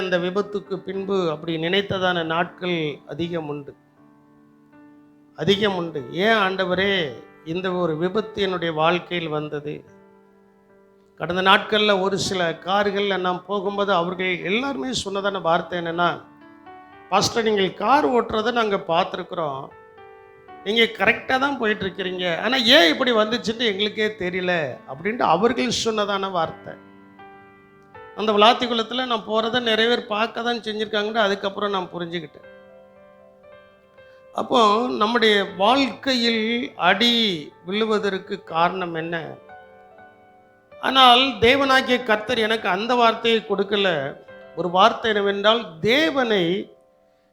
இந்த விபத்துக்கு பின்பு அப்படி நினைத்ததான நாட்கள் அதிகம் உண்டு. ஏன் ஆண்டவரே இந்த ஒரு விபத்து என்னுடைய வாழ்க்கையில் வந்தது? கடந்த நாட்களில் ஒரு சில கார்களில் நாம் போகும்போது அவர்கள் எல்லாருமே சொன்னதான வார்த்தை என்னென்னா, பாஸ்டர் நீங்கள் கார் ஓட்டுறதை நாங்கள் பார்த்துருக்குறோம், நீங்கள் கரெக்டாக தான் போயிட்டுருக்கிறீங்க, ஆனால் ஏன் இப்படி வந்துச்சுன்னு எங்களுக்கே தெரியல அப்படின்ட்டு அவர்கள் சொன்னதான வார்த்தை. அந்த விளாத்திக்குளத்தில் நான் போகிறத நிறைய பேர் பார்க்க தான் செஞ்சுருக்காங்கன்னு அதுக்கப்புறம் நான் புரிஞ்சுக்கிட்டேன். அப்போ நம்முடைய வாழ்க்கையில் அடி விழுவதற்கு காரணம் என்ன? ஆனால் தேவனாகிய கர்த்தர் எனக்கு அந்த வார்த்தையை கொடுக்கல. ஒரு வார்த்தை என்னவென்றால், தேவனை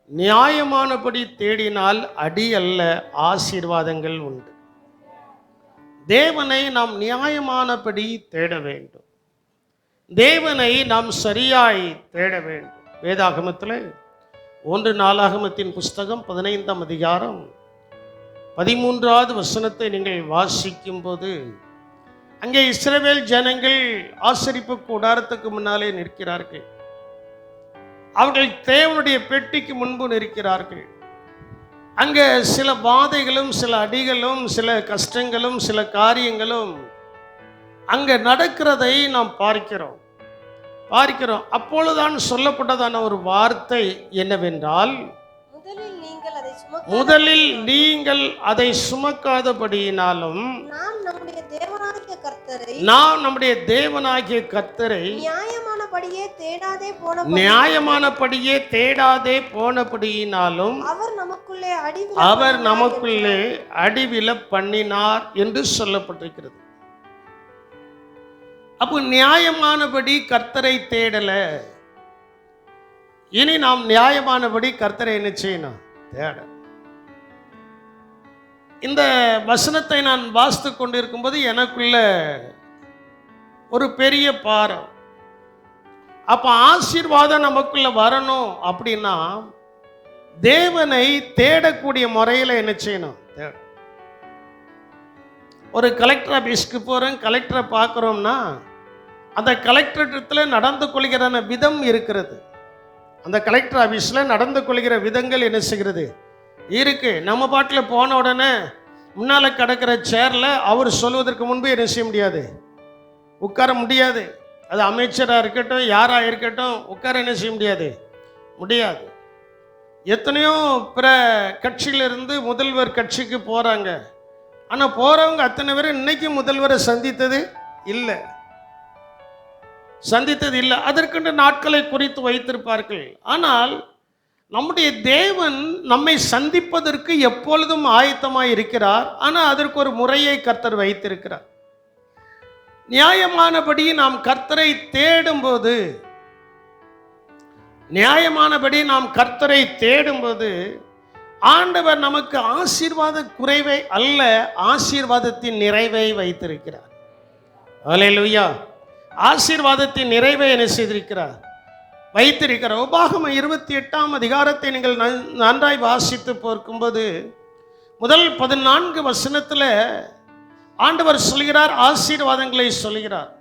நியாயமானபடி தேடினால் அடி அல்ல ஆசீர்வாதங்கள் உண்டு. தேவனை நாம் நியாயமானபடி தேட வேண்டும். தேவனை நாம் சரியாய் தேட வேண்டும். வேதாகமத்தில் 1 நாளாகமத்தின் புஸ்தகம் 15ஆம் அதிகாரம் 13வது வசனத்தை நீங்கள் வாசிக்கும் போது, அங்கே இஸ்ரவேல் ஜனங்கள் ஆசரிப்பு கூடாரத்துக்கு முன்னாலே நிற்கிறார்கள். அவர்கள் தேவனுடைய பெட்டிக்கு முன்பு நிற்கிறார்கள். அங்கே சில வாதைகளும் சில அடிகளும் சில கஷ்டங்களும் சில காரியங்களும் அங்கே நடக்கிறதை நாம் பார்க்கிறோம். அப்பொழுதுதான் சொல்லப்பட்டதான ஒரு வார்த்தை என்னவென்றால், முதலில் நீங்கள் அதை சுமக்காதபடியினாலும் நாம் நம்முடைய தேவனாகிய கர்த்தரை நியாயமானபடியே தேடாதே போனபடியினாலும் அவர் நமக்குள்ளே அடிவிழ பண்ணினார் என்று சொல்லப்பட்டிருக்கிறது. அப்போ நியாயமானபடி கர்த்தரை தேடல. இனி நாம் நியாயமானபடி கர்த்தரை என்ன செய்யணும்? தேட. இந்த வசனத்தை நான் வாசித்து கொண்டிருக்கும் போது எனக்குள்ள ஒரு பெரிய பாரம். அப்ப ஆசீர்வாதம் நமக்குள்ள வரணும் அப்படின்னா தேவனை தேடக்கூடிய முறையில் என்ன செய்யணும்? தேட. ஒரு கலெக்டர் ஆபீஸ்க்கு போகிறோம், கலெக்டரை பார்க்குறோம்னா அந்த கலெக்டரேட்டில் நடந்து கொள்கிற விதம் இருக்கிறது. அந்த கலெக்டர் ஆஃபீஸில் நடந்து கொள்கிற விதங்கள் என்ன செய்கிறது இருக்கு. நம்ம பாட்டில் போன உடனே முன்னால் கிடக்கிற சேரில் அவர் சொல்வதற்கு முன்பு என்ன செய்ய முடியாது? உட்கார முடியாது. அது அமைச்சராக இருக்கட்டும், யாராக இருக்கட்டும், உட்கார என்ன செய்ய முடியாது. எத்தனையோ பிற கட்சியிலிருந்து முதல்வர் கட்சிக்கு போகிறாங்க. ஆனால் போகிறவங்க அத்தனை பேர் இன்னைக்கு முதல்வரை சந்தித்தது இல்லை. அதற்கென்று நாட்களை குறித்து வைத்திருப்பார்கள். ஆனால் நம்முடைய தேவன் நம்மை சந்திப்பதற்கு எப்பொழுதும் ஆயத்தமாக இருக்கிறார். ஆனால் அதற்கு ஒரு முறையை கர்த்தர் வைத்திருக்கிறார். நியாயமானபடி நாம் கர்த்தரை தேடும்போது ஆண்டவர் நமக்கு ஆசீர்வாத குறைவை அல்ல, ஆசீர்வாதத்தின் நிறைவை வைத்திருக்கிறார். அல்லேலூயா. ஆசீர்வாதத்தின் நிறைவை என்ன செய்திருக்கிறார்? வைத்திருக்கிறார். உபாகமம் 28ஆம் அதிகாரத்தை நீங்கள் நன்றாய் வாசித்து பார்க்கும்போது முதல் 14 வசனத்தில் ஆண்டவர் சொல்கிறார், ஆசீர்வாதங்களை சொல்கிறார்.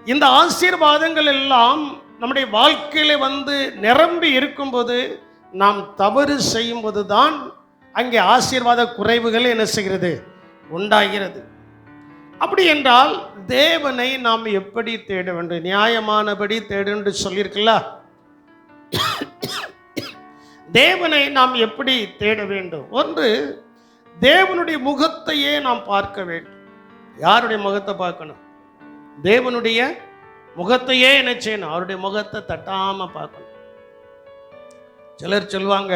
இந்த ஆசீர்வாதங்கள் எல்லாம் நம்முடைய வாழ்க்கையில நிரம்பி இருக்கும்போது, நாம் தவறு செய்யும்போது தான் அங்கே ஆசீர்வாத குறைவுகள் என்ன செய்கிறது? உண்டாகிறது. அப்படி என்றால் தேவனை நாம் எப்படி தேட வேண்டும்? நியாயமானபடி தேடு என்று சொல்லியிருக்கல. தேவனை நாம் எப்படி தேட வேண்டும்? ஒன்று, தேவனுடைய முகத்தையே நாம் பார்க்க வேண்டும். யாருடைய முகத்தை பார்க்கணும்? தேவனுடைய முகத்தையே என்ன செய்யணும்? அவருடைய முகத்தை தட்டாம பார்க்கணும். சிலர் சொல்லுவாங்க,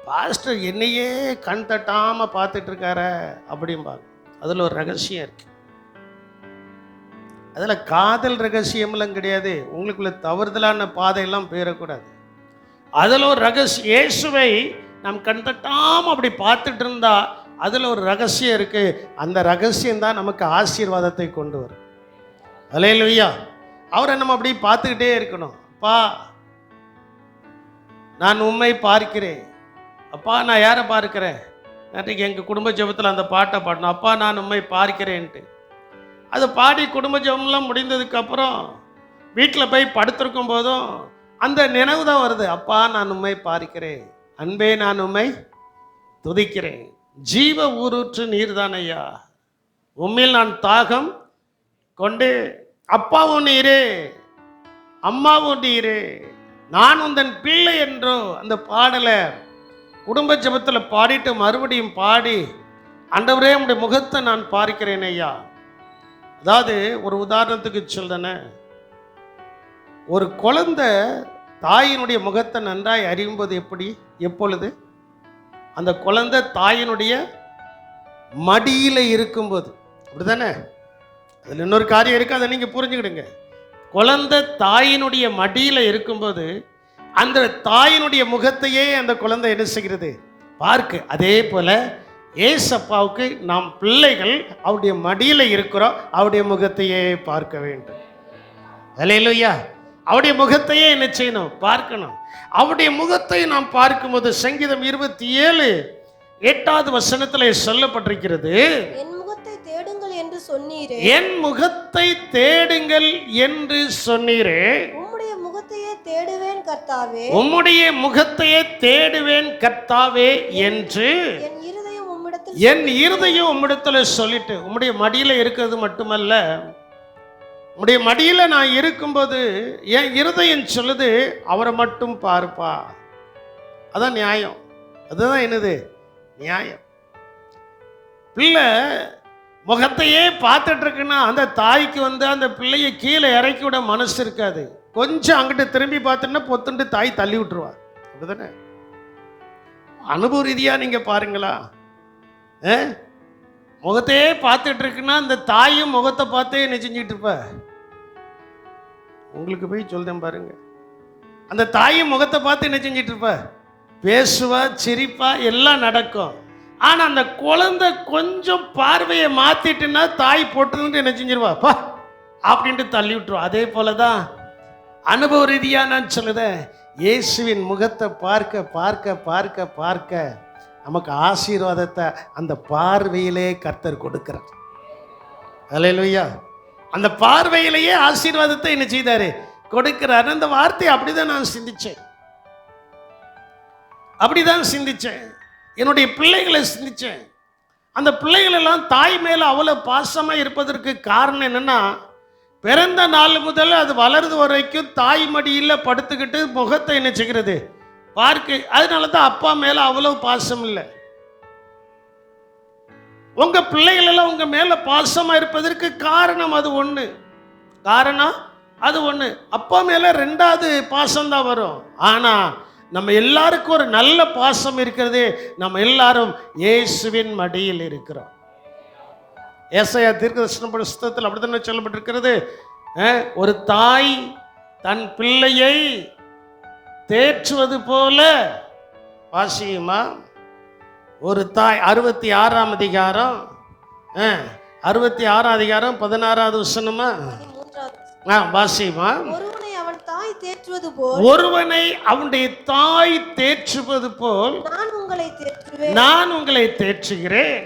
பாஸ்டர் என்னையே கண் தட்டாம பார்த்துட்டு இருக்கார அப்படிம்பாங்க. அதில் ஒரு ரகசியம் இருக்கு. அதில் காதல் ரகசியம்லாம் கிடையாது. உங்களுக்குள்ள தவறுதலான பாதையெல்லாம் போயிடக்கூடாது. அதில் ஒரு ரகசியம். இயேசுவை நாம் கண் தட்டாமல் அப்படி பார்த்துட்டு இருந்தா அதில் ஒரு ரகசியம் இருக்கு. அந்த ரகசியம் தான் நமக்கு ஆசீர்வாதத்தை கொண்டு வரும். அல்லேலூயா. அவரை நம்ம அப்படி பார்த்துக்கிட்டே இருக்கணும். அப்பா, நான் உம்மை பார்க்கிறேன். அப்பா, நான் யாரை பார்க்கிறேன்? நேற்றுக்கு எங்கள் குடும்ப ஜெபத்தில் அந்த பாட்டை பாடணும். அப்பா, நான் உம்மை பார்க்கிறேன்ட்டு. அதை பாடி குடும்ப ஜெபம்லாம் முடிந்ததுக்கப்புறம் வீட்டில் போய் படுத்திருக்கும் போதும் அந்த நினைவு தான் வருது. அப்பா நான் உம்மை பார்க்கிறேன், அன்பே நான் உம்மை துதிக்கிறேன், ஜீவ ஊரூற்று நீர்தான் ஐயா, உம்மில் நான் தாகம் கொண்டு, அப்பாவும் நீரே அம்மாவும் நீரே, நான் உந்தன் பிள்ளை என்றோ அந்த பாடலை குடும்ப ஜெபத்தில் பாடிட்டு மறுபடியும் பாடி, ஆண்டவரே உம்முடைய முகத்தை நான் பார்க்கிறேன் ஐயா. அதாவது ஒரு உதாரணத்துக்கு சொல்றேனே, ஒரு குழந்தை தாயினுடைய முகத்தை நன்றாய் அறியும்போது எப்பொழுது அந்த குழந்தை தாயினுடைய மடியில் இருக்கும்போது, அப்படிதானே? அதில் இன்னொரு காரியம் இருக்கு, அதை நீங்க புரிஞ்சுக்கிடுங்க. குழந்தை தாயினுடைய மடியில் இருக்கும்போது அந்த தாயினுடைய முகத்தையே அந்த குழந்தை என்ன செய்கிறது? பார்க்க. அதே போல ஏசப்பாவுக்கு நாம் பிள்ளைகள் அவருடைய மடியில் இருக்கிறோம், அவருடைய முகத்தையே பார்க்க வேண்டும். அல்லேலூயா. அவருடைய முகத்தையே என்ன செய்யணும்? பார்க்கணும். அவருடைய முகத்தை நாம் பார்க்கும்போது சங்கீதம் 27:8 வசனத்தில் சொல்லப்பட்டிருக்கிறது, என் முகத்தை தேடுங்கள் என்று சொன்னீரே, என் முகத்தை தேடுங்கள் என்று சொன்னீரே, உம்முடைய முகத்தையே தேடுவேன் கர்த்தாவே, உம்முடைய முகத்தையே தேடுவேன் கர்த்தாவே என்று என் இருதயம் உம்மிடத்தில் சொல்லிட்டு. உம்முடைய மடியில் இருக்கிறது மட்டுமல்ல, உம்முடைய மடியில் நான் இருக்கும்போது என் இருதயம் சொல்லுது, அவரை மட்டும் பார்ப்பா. அதான் நியாயம். அதுதான் என்னது? நியாயம். பிள்ளை முகத்தையே பார்த்துட்டு இருக்குன்னா அந்த தாய்க்கு அந்த பிள்ளையை கீழே இறக்கி விட மனசு இருக்காது. கொஞ்சம் அங்கிட்டு திரும்பி பார்த்துன்னா பொத்துண்டு தாய் தள்ளி விட்டுருவா. அப்படிதானே? அனுபவ ரீதியா நீங்க பாருங்களா, முகத்தையே பார்த்துட்டு இருக்குன்னா அந்த தாயும் முகத்தை பார்த்தே என்ன செஞ்சுட்டு இருப்ப. உங்களுக்கு போய் சொல்றேன் பாருங்க, அந்த தாயும் முகத்தை பார்த்து என்ன செஞ்சிட்டு இருப்ப, பேசுவா, சிரிப்பா, எல்லாம் நடக்கும். ஆனா அந்த குழந்தை கொஞ்சம் பார்வையை மாத்திட்டுன்னா தாய் போட்டு என்ன செஞ்சிருவா, பா அப்படின்ட்டு தள்ளி விட்டுருவா. அதே போலதான் அனுபவ ரீதியா நான் சொல்லுதேன், இயேசுவின் முகத்தை பார்க்க பார்க்க பார்க்க பார்க்க நமக்கு ஆசீர்வாதத்தை அந்த பார்வையிலே கர்த்தர் கொடுக்கிறார். அல்லேலூயா. அந்த பார்வையிலேயே ஆசீர்வாதத்தை என்ன செய்தாரு? கொடுக்கிறார். அந்த வார்த்தையை அப்படிதான் நான் சிந்திச்சேன், அப்படிதான் சிந்திச்சேன். என்னுடைய பிள்ளைகளை சிந்திச்சேன். அந்த பிள்ளைகள் எல்லாம் தாய் மேல அவ்வளவு பாசமா இருப்பதற்கு காரணம் என்னன்னா, பிறந்த நாள் முதல் அது வளர்ந்து வரைக்கும் தாய் மடியில் படுத்துக்கிட்டு முகத்தை என்ன செய்கிறது? பார்க்க. அதனால தான் அப்பா மேல அவ்வளவு பாசம் இல்லை. உங்க பிள்ளைகள் எல்லாம் உங்க மேல பாசமா இருப்பதற்கு காரணம் அது ஒண்ணு. காரணம் அது ஒண்ணு. அப்பா மேல 2வது பாசம் தான் வரும். ஆனா நம்ம எல்லாருக்கும் ஒரு நல்ல பாசம் இருக்கிறது. நம்ம எல்லாரும் இயேசுவின் மடியில் இருக்கிறோம். ஏசாயா தீர்க்கதரிசன புத்தகத்தில் அப்படித்தானே சொல்லப்பட்டிருக்கிறது, ஒரு தாய் தன் பிள்ளையை தேற்றுவது போல. வாசியுமா? ஒரு தாய் 66ஆம் அதிகாரம் 16வது வசனமா? வாசியுமா? ஒருவனை அவனுடைய தாய் தேற்றுவது போல் நான் உங்களை தேற்றுகிறேன்,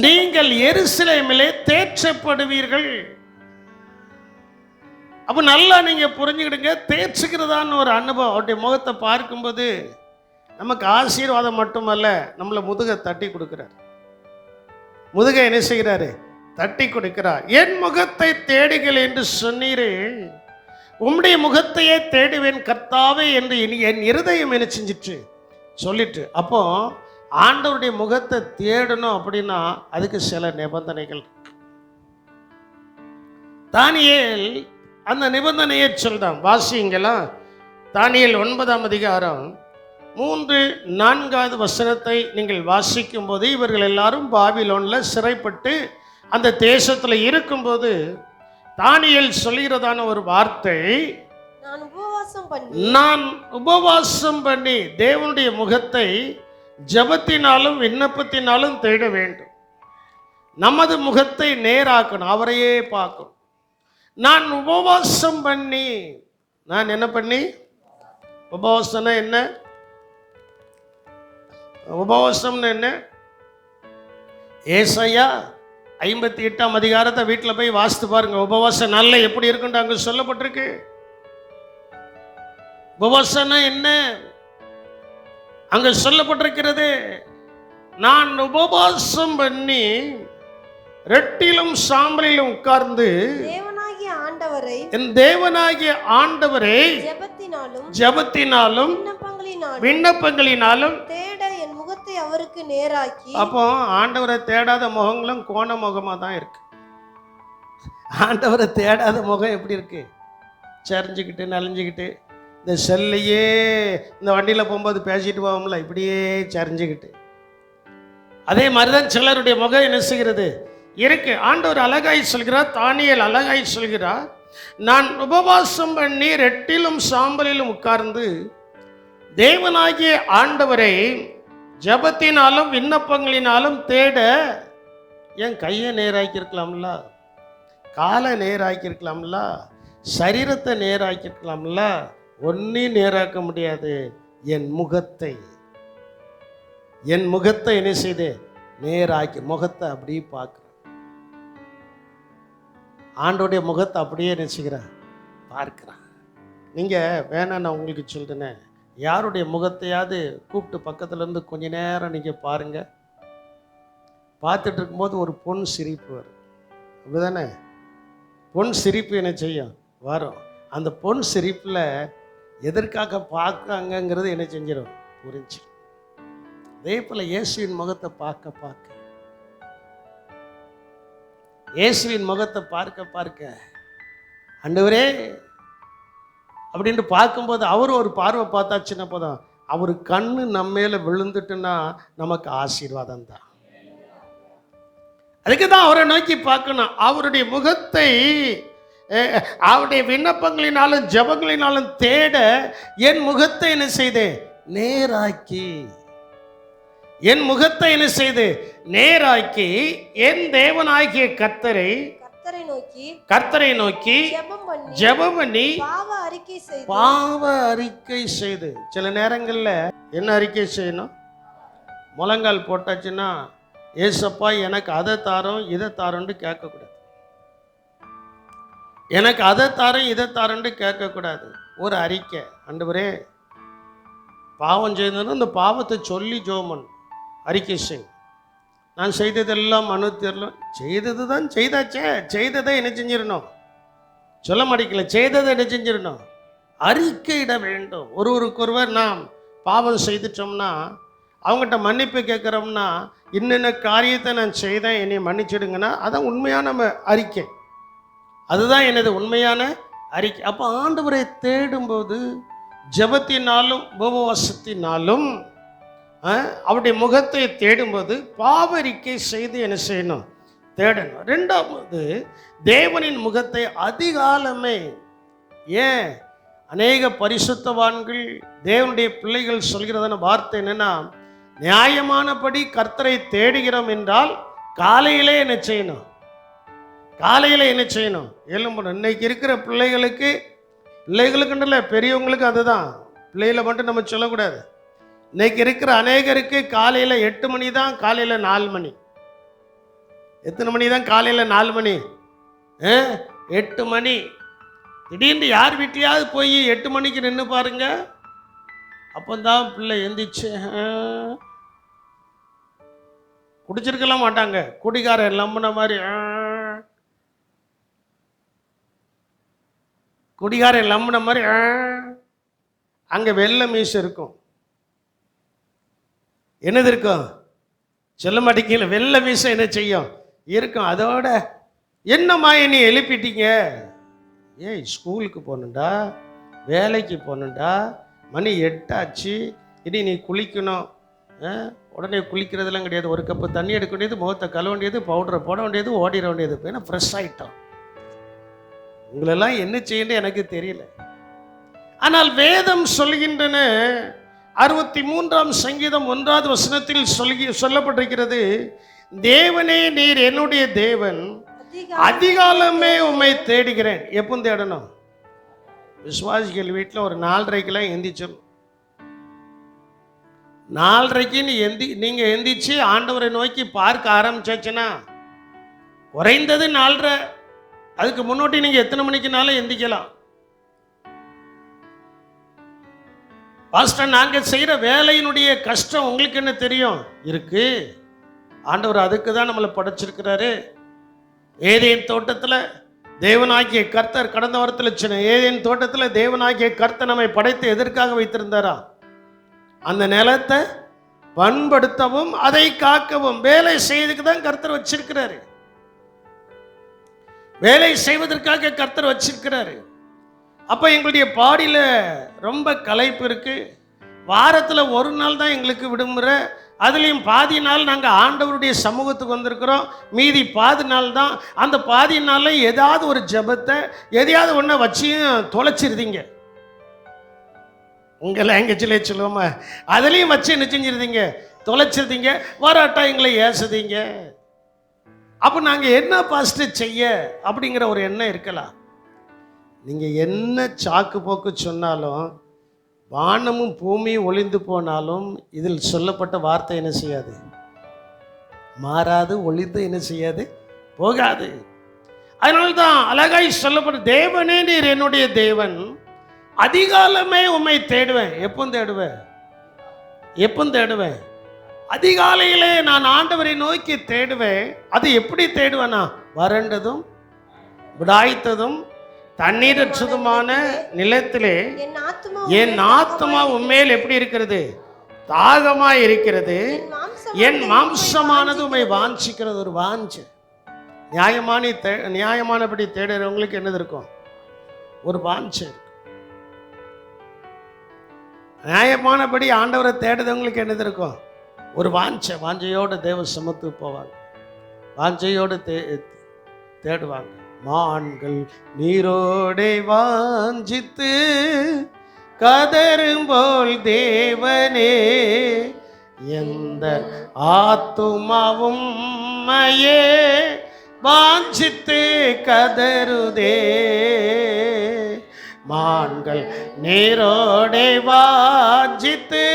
நீங்கள் எருசலேமிலே தேற்றப்படுவீர்கள். அப்ப நல்லா நீங்க புரிஞ்சுக்கிடுங்க, தேற்றுகிறதான்னு ஒரு அனுபவம். அவருடைய முகத்தை பார்க்கும்போது நமக்கு ஆசீர்வாதம் மட்டுமல்ல, நம்மளை முதுகை தட்டி கொடுக்கிறார். முதுகை என்ன செய்கிறாரு? தட்டி கொடுக்கிறார். என் முகத்தை தேடுங்கள் என்று சொன்னீரே, உம்முடைய முகத்தையே தேடுவேன் கர்த்தாவே என்று என் இருதயம் என்ன செஞ்சிட்டு சொல்லிட்டு. அப்போ ஆண்டவருடைய முகத்தை தேடணும் அப்படின்னா அதுக்கு சில நிபந்தனைகள். தானியேல் அந்த நிபந்தனையை சொல்றான். வாசிங்களா? தானியேல் 9ஆம் அதிகாரம் 3-4வது வசனத்தை நீங்கள் வாசிக்கும் போது, இவர்கள் எல்லாரும் பாபிலோன்ல சிறைப்பட்டு அந்த தேசத்துல இருக்கும்போது தானியேல் சொல்கிறதான ஒரு வார்த்தை, நான் உபவாசம் பண்ணி தேவனுடைய முகத்தை ஜபத்தினாலும் விண்ணப்பத்தினாலும் தேட வேண்டும். நமது முகத்தை நேராக்கணும், அவரையே பார்க்கணும். நான் உபவாசம் பண்ணி, நான் என்ன பண்ணி? உபவாசம்னா என்ன? உபவாசம்னு என்ன? ஏசாயா 58ஆம் அதிகாரத்தை வீட்டில் போய் வாசித்து பாருங்க. உபவாச நாள்ல எப்படி இருக்குன்னு அங்கே சொல்லப்பட்டிருக்கு. உபவாசம்னா என்ன? அங்க சொல்லப்பட்டிருக்கிறது, நான் உபவாசம் பண்ணி ரெட்டிலும் சாம்பலிலும் உட்கார்ந்து தேவனாகிய ஆண்டவரை என் தேவனாகிய ஆண்டவரை ஜெபத்தினாலும் விண்ணப்பங்களினாலும் தேட என் முகத்தை அவருக்கு நேராக்கி. அப்போ ஆண்டவரை தேடாத முகங்களும் கோண முகமா தான் இருக்கு. ஆண்டவரை தேடாத முகம் எப்படி இருக்கு? சரிஞ்சுக்கிட்டு நலிஞ்சுக்கிட்டு, இந்த செல்லையே இந்த வண்டியில் போகும்போது பேசிட்டு போவோம்ல, இப்படியே சரிஞ்சுக்கிட்டு. அதே மாதிரிதான் சிலருடைய முகம் என்ன செய்கிறது இருக்கு. ஆண்டவர் அழகாய் சொல்கிறார், தானியேல் அழகாய் சொல்கிறார், நான் உபவாசம் பண்ணி ரெட்டிலும் சாம்பலிலும் உட்கார்ந்து தேவனாகிய ஆண்டவரை ஜெபத்தினாலும் விண்ணப்பங்களினாலும் தேட என் கையை நேராக்கியிருக்கலாம்ல, காலை நேராக்கியிருக்கலாம்ல, சரீரத்தை நேராக்கியிருக்கலாம்ல. ஒன்றையும் நேராக்க முடியாது. என் முகத்தை என்ன செய்து நேராக்கி, முகத்தை அப்படியே பார்க்குறேன். ஆண்டோடைய முகத்தை அப்படியே நினைச்சுக்கிறேன், பார்க்குறேன். நீங்கள் வேணா நான் உங்களுக்கு சொல்கிறேனே, யாருடைய முகத்தையாவது கூப்பிட்டு பக்கத்துலேருந்து கொஞ்ச நேரம் நீங்கள் பாருங்கள். பார்த்துட்டு இருக்கும்போது ஒரு பொன் சிரிப்பு வரும், அப்படிதானே? பொன் சிரிப்பு என்ன செய்யும்? வரும். அந்த பொன் சிரிப்பில் எதற்காக பார்க்குறாங்கங்கிறது என்ன செஞ்சிடும்? புரிஞ்சிடும். அதே போல் இயேசுவின் முகத்தை பார்க்க இயேசுவின் முகத்தை பார்க்க ஆண்டவரே அப்படின்ட்டு பார்க்கும்போது அவர் ஒரு பார்வை பார்த்தாச்சுன்னா போதும், அவர் கண்ணு நம்ம மேல விழுந்துட்டுன்னா நமக்கு ஆசீர்வாதம் தான். அதுக்கு தான் அவரை நோக்கி பார்க்கணும். அவருடைய முகத்தை அவருடைய விண்ணப்பங்களினாலும் ஜெபங்களினாலும் தேட என் முகத்தை என்ன செய்து நேராக்கி, என் முகத்தை என்ன செய்து நேராக்கி என் தேவனாகிய கர்த்தரை நோக்கி ஜெபம் பண்ணி பாவ அறிக்கை செய்து. சில நேரங்கள்ல என்ன அறிக்கை செய்யணும்? முழங்கால் போட்டாச்சுன்னா, ஏசப்பா எனக்கு அதை தாரோம் இதை தாரோன்னு கேட்கக்கூடாது, எனக்கு அதை தாரோம் இதை தாரோன்னு கேட்கக்கூடாது. ஒரு அறிக்கை, ஆண்டவரே பாவம் செய்ததுன்னு அந்த பாவத்தை சொல்லி ஜோமன் அறிக்கை செய். நான் செய்ததெல்லாம் மனு தெரியலும், செய்தது தான் செய்தாச்சே, செய்ததை என்ன செஞ்சிடணும்? சொல்ல மாட்டேங்கல, செய்ததை என்ன செஞ்சிடணும்? அறிக்கையிட வேண்டும். ஒருவருக்கொருவர் நாம் பாவம் செய்துட்டோம்னா, அவங்ககிட்ட மன்னிப்பு கேட்குறோம்னா, இன்னென்ன காரியத்தை நான் செய்தேன் என்னை மன்னிச்சிடுங்கன்னா, அதான் உண்மையான அறிக்கை. அதுதான் எனது உண்மையான அறிக்கை. அப்போ ஆண்டவரை தேடும்போது ஜெபத்தினாலும் உபவாசத்தினாலும் அவருடைய முகத்தை தேடும்போது பாவரிக்கை செய்து என்ன செய்யணும்? தேடணும். ரெண்டாவது, தேவனின் முகத்தை அதிகாலமே. ஏன் அநேக பரிசுத்தவான்கள் தேவனுடைய பிள்ளைகள் சொல்கிறதான வார்த்தை என்னன்னா, நியாயமானபடி கர்த்தரை தேடுகிறோம் என்றால் காலையிலே என்ன செய்யணும்? காலையில் என்ன செய்யணும்? எழும்பணும். இன்னைக்கு இருக்கிற பிள்ளைகளுக்குன்றல பெரியவங்களுக்கு அதுதான், பிள்ளைகளை மட்டும் நம்ம சொல்லக்கூடாது. இன்னைக்கு இருக்கிற அநேகருக்கு காலையில் 8 மணி தான், காலையில் 4 மணி. எத்தனை மணி தான்? காலையில் 4 மணி, 8 மணி. திடீர்னு யார் வீட்லையாவது போய் 8 மணிக்கு நின்று பாருங்க, அப்போதான் பிள்ளை எந்திரிச்சு குடிச்சிருக்கலாம் மாட்டாங்க. குடிகாரன் லம்புன மாதிரி, குடிகாரன் லம்புன மாதிரி அங்கே வெள்ளை மீசை இருக்கும். என்னது இருக்கும்? சொல்ல மாட்டேங்கல. வெள்ளை மீசை என்ன செய்யும்? இருக்கும். அதோட என்னம்மா என்னை எழுப்பிட்டீங்க? ஏய் ஸ்கூலுக்கு போகணுண்டா, வேலைக்கு போகணுண்டா, மணி 8 ஆச்சு, இனி நீ குளிக்கணும். உடனே குளிக்கிறதுலாம் கிடையாது. ஒரு கப்பு தண்ணி எடுக்க வேண்டியது, முகத்தை கழுவ வேண்டியது, பவுடரை போட வேண்டியது, ஓடிட வேண்டியது. ஏன்னா ஃப்ரெஷ் ஆகிட்டோம். உங்களெல்லாம் என்ன செய்யணும் எனக்கு தெரியல. ஆனால் வேதம் சொல்கின்றன, 63ஆம் சங்கீதம் 1வது வசனத்தில் சொல்லப்பட்டிருக்கிறது, தேவனே நீர் என்னுடைய தேவன், அதிகாலமே உம்மை தேடுகிறேன். எப்போ தேடணும்? விசுவாசிகள் வீட்டில் ஒரு 4:30க்கெல்லாம் எந்திரிச்சிடணும். 4:30க்கு நீங்கள் எந்திரிச்சு ஆண்டவரை நோக்கி பார்க்க ஆரம்பிச்சாச்சுன்னா குறைந்தது 4:30. அதுக்கு முன்னோட்டி நீங்கள் எத்தனை மணிக்குனாலும் எந்திக்கலாம். பாஸ்டர் நாங்கள் செய்கிற வேலையினுடைய கஷ்டம் உங்களுக்கு என்ன தெரியும்? இருக்கு. ஆண்டவர் அதுக்கு தான் நம்மளை படைச்சிருக்கிறாரு. ஏதேன் தோட்டத்தில் தேவனாகிய கர்த்தர், கடந்த வாரத்தில் சொன்ன ஏதேன் தோட்டத்தில் தேவனாகிய கர்த்தர் நம்மை படைத்து எதற்காக வைத்திருந்தாரா? அந்த நிலத்தை பண்படுத்தவும் அதை காக்கவும் வேலை செய்வதற்கு தான் கர்த்தர் வச்சிருக்கிறாரு. வேலை செய்வதற்காக கர்த்தர் வச்சிருக்கிறாரு. அப்போ எங்களுடைய பாடியில் ரொம்ப களைப்பு இருக்கு. வாரத்தில் ஒரு நாள் தான் எங்களுக்கு விடுமுறை. அதுலேயும் பாதி நாள் நாங்கள் ஆண்டவருடைய சமூகத்துக்கு வந்திருக்கிறோம். மீதி பாதி நாள் தான். அந்த பாதி நாளில் ஏதாவது ஒரு ஜெபத்தை எதையாவது ஒன்றை வச்சியும் தொலைச்சிருந்தீங்க. உங்கள் லாங்குவேஜிலே சொல்லுவோமா, அதுலேயும் வச்சு என்ன செஞ்சிருந்தீங்க? தொலைச்சிருந்தீங்க. வராட்டா எங்களை ஏசுதீங்க. அப்போ நாங்கள் என்ன பாஸ்டர் செய்ய அப்படிங்கிற ஒரு எண்ணம் இருக்கலாம். நீங்கள் என்ன சாக்கு போக்கு சொன்னாலும், வானமும் பூமியும் ஒளிந்து போனாலும் இதில் சொல்லப்பட்ட வார்த்தை என்ன செய்யாது? மாறாது, ஒளிந்து என்ன செய்யாது? போகாது. அதனால்தான் அழகாய் சொல்லப்பட்ட, தேவனே நீர் என்னுடைய தேவன், அதிகாலமே உம்மை தேடுவேன். எப்போ தேடுவேன்? எப்போ தேடுவேன்? அதிகாலையிலே நான் ஆண்டவரை நோக்கி தேடுவேன். அது எப்படி தேடுவேனா? வறண்டதும் விடாய்த்ததும் தண்ணீரற்றதுமான நிலத்திலே என் ஆத்துமா உண்மையில் எப்படி இருக்கிறது? தாகமாய் இருக்கிறது. என் மாம்சமானது உம்மை வாஞ்சிக்கிறது. ஒரு வாஞ்சு. நியாயமானபடி தேடுறவங்களுக்கு என்னது இருக்கும்? ஒரு வாஞ்சை இருக்கு. நியாயமானபடி ஆண்டவரை தேடுறவங்களுக்கு என்னது இருக்கும்? ஒரு வாஞ்சை. வாஞ்சையோடு தேவ சமத்துக்கு போவாங்க. வாஞ்சையோடு தேடுவாங்க. மான்கள் நீரோடே வாஞ்சித்து கதரும்போல் தேவனே எந்த ஆத்துமாவும் மையே வாஞ்சித்து கதருதே. மான்கள் நீரோடே வாஞ்சித்து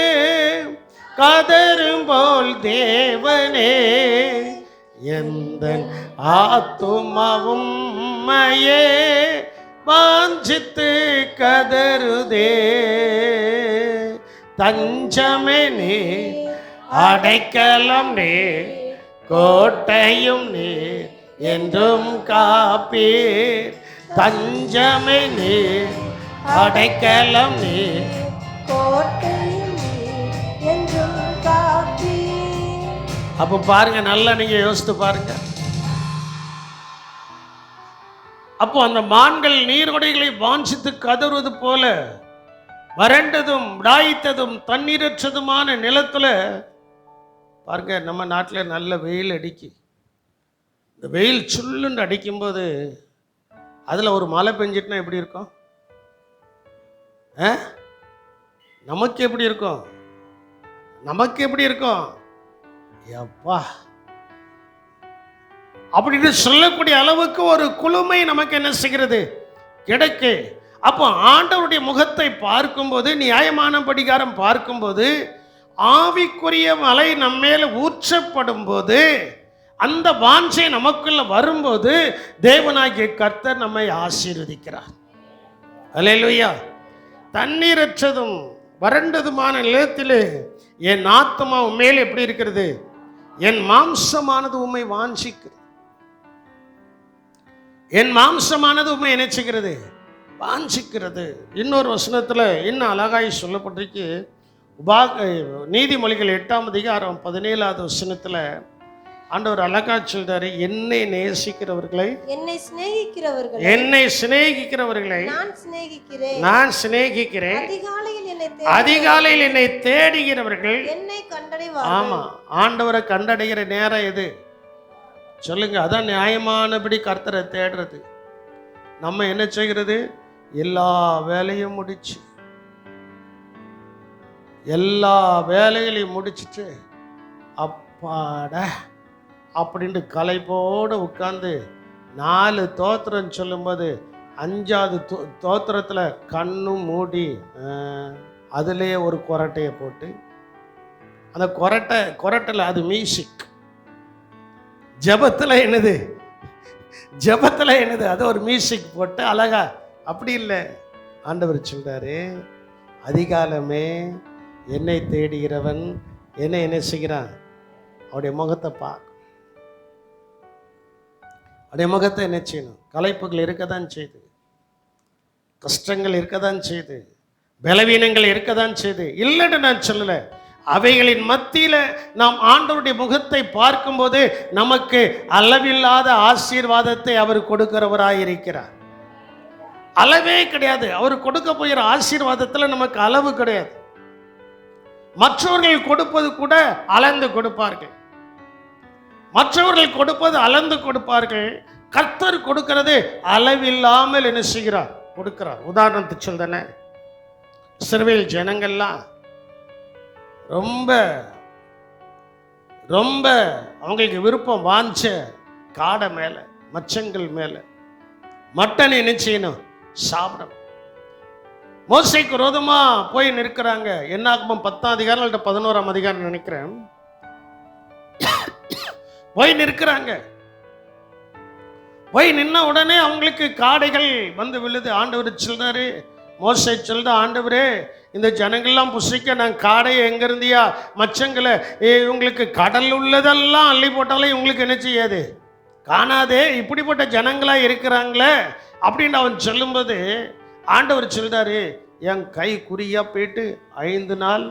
கதரும்போல் தேவனே எந்த ஆத்துமாவும் மையே வாஞ்சித்து கதருதே. தஞ்சமே நீ, அடைக்கலம் நீ, கோட்டையும் நீ, என்றும் காப்பீர். தஞ்சமே நீ, அடைக்கலம் நீ, கோட்டையும் நீ, என்றும் காப்பீர். அப்போ பாருங்க, நல்லா நீங்க யோசித்து பாருங்க. அப்போ அந்த மான்கள் நீரோடைகளை வாஞ்சித்து கதறுவது போல வறண்டதும் விடாய்த்ததும் தண்ணீரற்றதுமான நிலத்துல பாருங்க, நம்ம நாட்டில் நல்ல வெயில் அடிக்கி. இந்த வெயில் சுள்ளுன்னு அடிக்கும்போது அதில் ஒரு மழை பெஞ்சிட்டுனா எப்படி இருக்கும்? நமக்கு எப்படி இருக்கும்? நமக்கு எப்படி இருக்கும்? எப்பா அப்படின்னு சொல்லக்கூடிய அளவுக்கு ஒரு குளுமை நமக்கு என்ன செய்கிறது? கிடைக்கு. அப்போ ஆண்டவருடைய முகத்தை பார்க்கும்போது, நியாயமான படிகாரம் பார்க்கும்போது, ஆவிக்குரிய மலை நம்மேல ஊற்றப்படும் போது, அந்த வாஞ்சை நமக்குள்ள வரும்போது தேவனாகிய கர்த்தர் நம்மை ஆசீர்வதிக்கிறார். அல்லேலூயா. தண்ணீரற்றதும் வறண்டதுமான நிலத்திலே என் ஆத்துமா உண்மையில் எப்படி இருக்கிறது? என் மாம்சமானது உண்மை வாஞ்சிக்கிறது. என் மாம்சமானது உண்மை நினைச்சுக்கிறது, வாஞ்சிக்கிறது. இன்னொரு வசனத்தில் இன்னும் அழகாய் சொல்லப்பட்டிருக்கு. நீதிமொழிகள் 8ஆம் அதிகாரம் 17வது வசனத்தில் ஆண்டவர் அழகா சொல்றாரு, என்னை நேசிக்கிறவர்களை, என்னை சிநேகிக்கிறவர்களை நான் சிநேகிக்கிறேன். அதிகாலையில் என்னை தேடுகிறவர்கள் என்னை கண்டடைவார்கள். ஆமா, ஆண்டவரை கண்டடைகிற நேரம் எது சொல்லுங்க? அதான் நியாயமானபடி கர்த்தரை தேடுறது. நம்ம என்ன செய்கிறது? எல்லா வேலையும் முடிச்சு, எல்லா வேலைகளையும் முடிச்சுட்டு அப்பாட அப்படின்ட்டு களைப்போடு உட்கார்ந்து 4 தோத்திரம் சொல்லும்போது 5வது தோத்திரத்தில் கண்ணும் மூடி அதுலேயே ஒரு கொரட்டையை போட்டு, அந்த கொரட்டையில் அது மியூசிக். ஜபத்தில் என்னது? ஜபத்தில் என்னது? அது ஒரு மியூசிக் போட்டு அழகா. அப்படி இல்லை. ஆண்டவர் சொல்றாரு, அதிகாலமே என்னை தேடுகிறவன் என்ன செய்கிறான்? அவருடைய முகத்தை பார்க்க, அவருடைய முகத்தை என்ன செய்யணும்? களைப்புகள் இருக்கதான் செய்யுது, கஷ்டங்கள் இருக்கதான் செய்யுது, பலவீனங்கள் இருக்கதான் செய்யுது, இல்லைன்னு நான் சொல்லல. அவைகளின் மத்தியில நாம் ஆண்டவருடைய முகத்தை பார்க்கும்போது நமக்கு அளவில்லாத ஆசீர்வாதத்தை அவர் கொடுக்கிறவராயிருக்கிறார். அளவே கிடையாது. அவர் கொடுக்க போகிற ஆசீர்வாதத்துல நமக்கு அளவு கிடையாது. மற்றவர்கள் கொடுப்பது கூட அளந்து கொடுப்பார்கள், மற்றவர்கள் கொடுப்பது அளந்து கொடுப்பார்கள். கர்த்தர் கொடுக்கிறது அளவில்லாமல் என்ன செய்கிறார்? கொடுக்கிறார். உதாரணத்துக்கு சொல்றேனே, இஸ்ரவேல் ஜனங்கள்லாம் ரொம்ப ரொம்ப அவங்களுக்கு விருப்பம் வாஞ்ச காடை மேல, மச்சங்கள் மேல மட்டன் என்ன செய்யணும்? சாப்பிடணும். மோசேக்கு விரோதமா போய் நிற்கிறாங்க. என்னாகமம் 10ஆம் அதிகாரம் அல்லது 11ஆம் அதிகாரம் நினைக்கிறேன். போய் நிற்கிறாங்க. போய் நின்ன உடனே அவங்களுக்கு காடைகள் வந்து விழுது. ஆண்டவர் சொல்றாரு, மோசே சொல்ற, ஆண்டவரே இந்த ஜனங்கள்லாம் புசிக்க நான் காடையை எங்க இருந்தியா மச்சங்களை இவங்களுக்கு கடல் உள்ளதெல்லாம் அள்ளி போட்டாலும் இவங்களுக்கு என்ன செய்யாது? காணாதே. இப்படிப்பட்ட ஜனங்களா இருக்கிறாங்களே அப்படின்னு அவன் சொல்லும்போது ஆண்டவர் சொல்றாரு, என் கை குறியா போயிட்டு 5 நாள்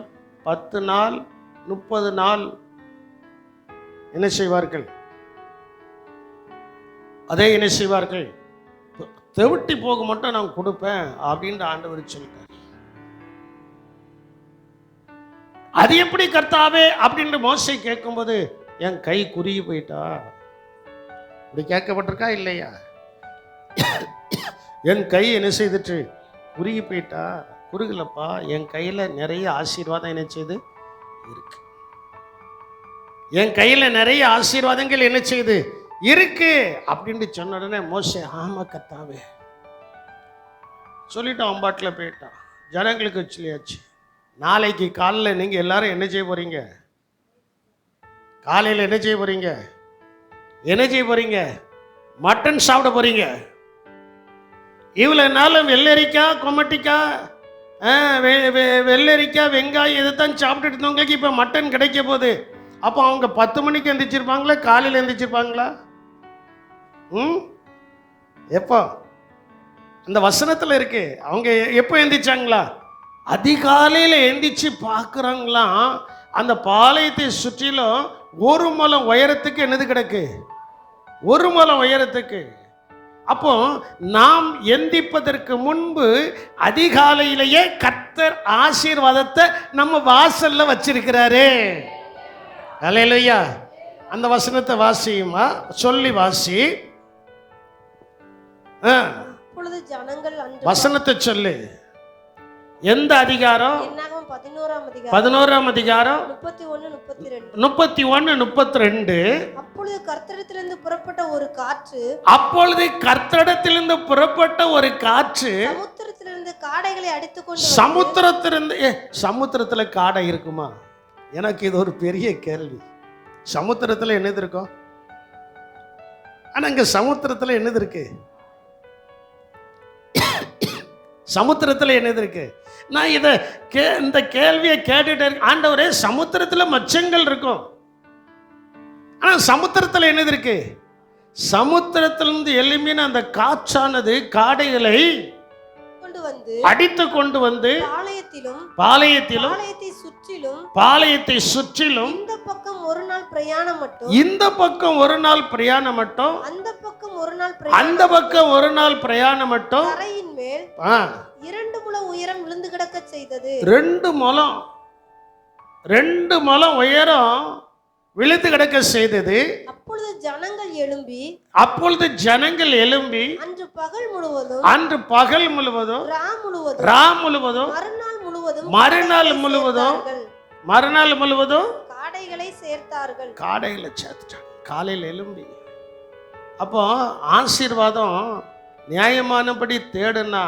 10 நாள் 30 நாள் என்ன செய்வார்கள்? அதே என்ன செய்வார்கள்? தெவிட்டி போக மட்டும் நான் கொடுப்பேன் அப்படின்ற ஆண்டவர் சொல்றார். அது எப்படி கர்த்தாவே அப்படின்னு மோசே கேட்கும்போது, என் கை குறுகி போயிட்டா. இப்படி கேட்கப்பட்டிருக்கா இல்லையா? என் கை என்ன செய்துட்டு குறுகி போயிட்டா. குறுகலப்பா, என் கையில நிறைய ஆசீர்வாதம் என்ன செய்து இருக்கு. என் கையில நிறைய ஆசீர்வாதங்கள் என்ன செய்து இருக்கு அப்படின்னு சொன்ன உடனே மோசே, ஆமா கர்த்தாவே சொல்லிட்டான். அம்பாட்டில் போயிட்டான். ஜனங்களுக்கு சொல்லியாச்சு, நாளைக்கு காலையில் நீங்கள் எல்லாரும் என்ன செய்ய போறீங்க? காலையில் என்ன செய்ய போறீங்க? என்ன செய்ய போறீங்க? மட்டன் சாப்பிட போறீங்க. இவ்வளவு நாளும் வெள்ளரிக்காய், கொமட்டிக்காய், வெள்ளரிக்காய், வெங்காயம் இதைத்தான் சாப்பிட்டுட்டு இருந்தவங்களுக்கு இப்போ மட்டன் கிடைக்க போகுது. அப்போ அவங்க 10 மணிக்கு எந்திரிச்சிருப்பாங்களா? காலையில் எந்திரிச்சிருப்பாங்களா? எப்போ? அந்த வசனத்தில் இருக்கு. அவங்க எப்போ எந்திரிச்சாங்களா? அதிகாலையில் எந்திரிச்சு பார்க்குறாங்களாம். அந்த பாளையத்தை சுற்றிலும் 1 முழம் உயரத்துக்கு என்னது கிடக்கு? 1 முழம் உயரத்துக்கு. அப்போ நாம் எந்திப்பதற்கு முன்பு அதிகாலையிலேயே கர்த்தர் ஆசீர்வாதத்தை நம்ம வாசல்ல வச்சிருக்கிறாரு. அல்லேலூயா. அந்த வசனத்தை வாசியுமா? சொல்லி வாசி. வசனத்தை சொல்லு. எந்த அதிகாரம்? 11ஆம் அதிகாரம் 31 32. அப்பொழுது கர்த்தரிடத்திலிருந்து புறப்பட்ட ஒரு காற்று, சமுத்திரத்திலிருந்து காடைகளை அடித்துக்கொண்டு, சமுத்திரத்துல காடை இருக்குமா? எனக்கு இது ஒரு பெரிய கேள்வி. சமுத்திரத்துல என்னது இருக்கும்? ஆனா இங்க சமுத்திரத்துல என்னது இருக்கு? சமுத்திரத்துல என்னது இருக்கு? நான் இந்த கேள்வியை கேட்டுட்டே இருக்கேன். ஆண்டவரே, சமுத்திரத்துல மச்சங்கள் இருக்கும், ஆனா சமுத்திரத்துல என்னது இருக்கு? சமுத்திரத்திலிருந்து எழும்பின அந்த காற்றானது காடைகளை அடித்து கொண்டு வந்து பாளையத்தை சுற்றிலும் இந்த பக்கம் 1 நாள் பிரயாணம் மட்டும், இந்த பக்கம் 1 நாள் பிரயாணம் மட்டும், அந்த பக்கம் 1 நாள் அந்த பக்கம் 1 நாள் பிரயாணம் மட்டும் தரையின் மேல் 2 முழ உயரம் விழுந்து கிடக்க செய்தது. 2 முழம் உயரம் விழுந்து கிடக்க செய்தது. அப்பொழுது ஜனங்கள் எழும்பி அன்று பகல் முழுவதும் ராம் முழுவதும் மறுநாள் முழுவதும் காடைகளை சேர்த்தார்கள். காலையில் எழும்பி. அப்போ ஆசீர்வாதம் நியாயமானபடி தேடுனா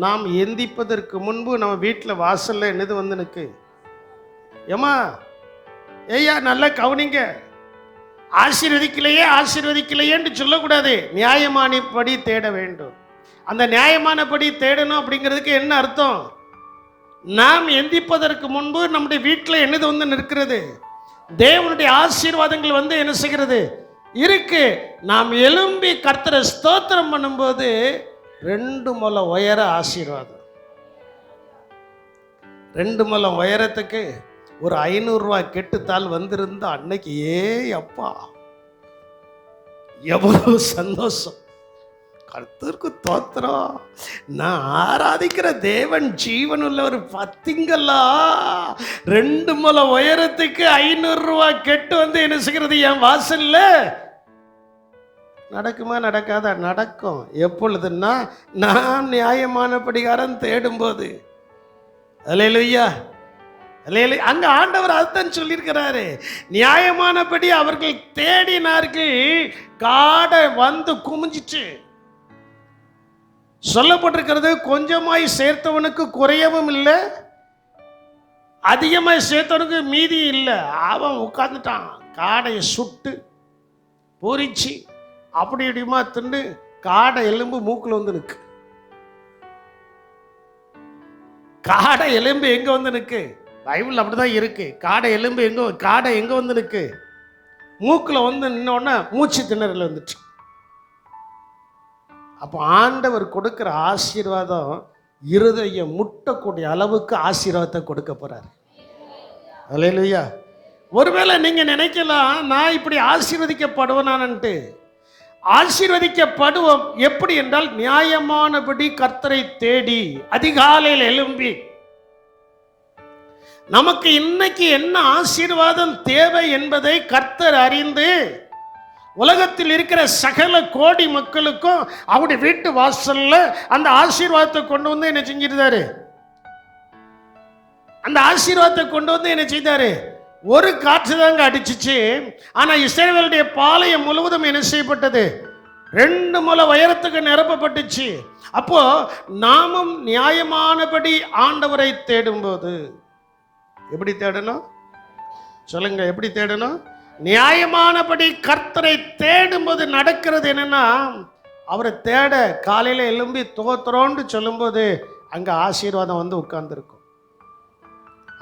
நாம் எந்திப்பதற்கு முன்பு நம்ம வீட்டில் வாசல்ல என்னது வந்து நிற்கு? ஏமா ஐயா நல்லா கவனிங்க. ஆசீர்வதிக்கலையேன்னு சொல்லக்கூடாது. நியாயமானபடி தேட வேண்டும். அந்த நியாயமானபடி தேடணும் அப்படிங்கிறதுக்கு என்ன அர்த்தம்? நாம் எந்திப்பதற்கு முன்பு நம்முடைய வீட்டில் என்னது வந்து நிற்கிறது? தேவனுடைய ஆசீர்வாதங்கள் வந்து என்ன செய்கிறது? இருக்கு. நாம் எழும்பி கர்த்தரை ஸ்தோத்திரம் பண்ணும்போது 2 முழம் உயர ஆசீர்வாதம். 2 முழம் உயரத்துக்கு ஒரு 500 ரூபாய் கெட்டுத்தால் வந்திருந்தா அன்னைக்கு அப்பா எவ்வளவு சந்தோஷம். கர்த்தருக்கு தோத்திரம். நான் ஆராதிக்கிற தேவன் ஜீவன் உள்ளவர். பத்திங்களா, 2 முழம் உயரத்துக்கு 500 ரூபாய் கெட்டு வந்து என்ன செய்கிறது என் வாசல்ல? நடக்குமா நடக்காதா? நடக்கும். எப்பொழுதுன்னா நான் நியாயமான படிகாரம் தேடும்போது. அல்லேலூயா, அல்லேலூயா. அங்க ஆண்டவர் அதுதான் சொல்லியிருக்கிறாரு. நியாயமானபடி அவர்கள் தேடினார்கள், காடை வந்து குமிஞ்சிச்சு. சொல்லப்பட்டிருக்கிறது, கொஞ்சமாய் சேர்த்தவனுக்கு குறையவும் இல்லை, அதிகமாய் சேர்த்தவனுக்கு மீதி இல்லை. அவன் உட்கார்ந்துட்டான். காடையை சுட்டு பொரிச்சு அப்படி இப்படிமா தின்னு காடை எலும்பு மூக்குல வந்து நிற்கு. காடை எலும்பு எங்க வந்து நிற்கு? பைபிள் அப்படிதான் இருக்கு. காடை எலும்பு எங்க வந்து நிற்கு? மூக்குல வந்து நின்னோடனே மூச்சு திணறல் வந்துச்சு. அப்போ ஆண்டவர் கொடுக்கிற ஆசீர்வாதம் இருதயம் முட்டக்கூடிய அளவுக்கு ஆசீர்வாதத்தை கொடுக்க போறாரு. அல்லேலூயா. ஒருவேளை நீங்க நினைக்கலாம், நான் இப்படி ஆசீர்வதிக்கப்படுவேனான்ட்டு. ஆசீர்வதிக்கப்படுவோம் எப்படி என்றால், நியாயமானபடி கர்த்தரை தேடி அதிகாலையில் எழும்பி, நமக்கு இன்னைக்கு என்ன ஆசீர்வாதம் தேவை என்பதை கர்த்தர் அறிந்து, உலகத்தில் இருக்கிற சகல கோடி மக்களுக்கும் அவருடைய வீட்டு வாசல்ல அந்த ஆசீர்வாதத்தை கொண்டு வந்து என்ன செஞ்சிருந்தாரு? அந்த ஆசீர்வாதத்தை கொண்டு வந்து என்ன செய்தாரு? ஒரு காற்று தாங்க அடிச்சிச்சு. ஆனா இஸ்ரவேலுடைய பாளையம் முழுவதும் என்ன செய்யப்பட்டது? 2 முழம் உயரத்துக்கு நிரப்பப்பட்டுச்சு. அப்போ நாமும் நியாயமானபடி ஆண்டவரை தேடும்போது எப்படி தேடணும்? சொல்லுங்க, எப்படி தேடணும்? நியாயமானபடி கர்த்தரை தேடும்போது நடக்கிறது என்னன்னா, அவரை தேட காலையில எழும்பி தோத்துறோன்னு சொல்லும்போது அங்க ஆசீர்வாதம் வந்து உட்கார்ந்துருக்கும்.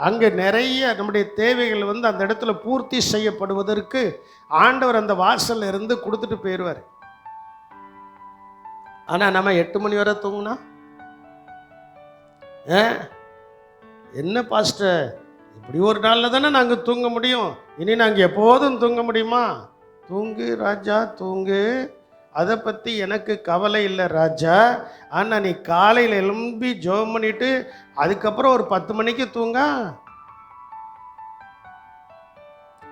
அங்க நிறைய நம்முடைய தேவைகள் வந்து அந்த இடத்துல பூர்த்தி செய்யப்படுவதற்கு ஆண்டவர் அந்த வாசல்ல இருந்து கொடுத்துட்டு போயிடுவார். ஆனா நம்ம 8 மணி வரை தூங்குனா என்ன பாஸ்டர், இப்படி ஒரு நாளில் தானே நாங்கள் தூங்க முடியும், இனி நாங்கள் எப்போதும் தூங்க முடியுமா? தூங்கு ராஜா தூங்கு, அதை பற்றி எனக்கு கவலை இல்லை ராஜா. ஆனால் நீ காலையில் எழும்பி ஜெபம் பண்ணிட்டு அதுக்கப்புறம் ஒரு 10 மணிக்கு தூங்க.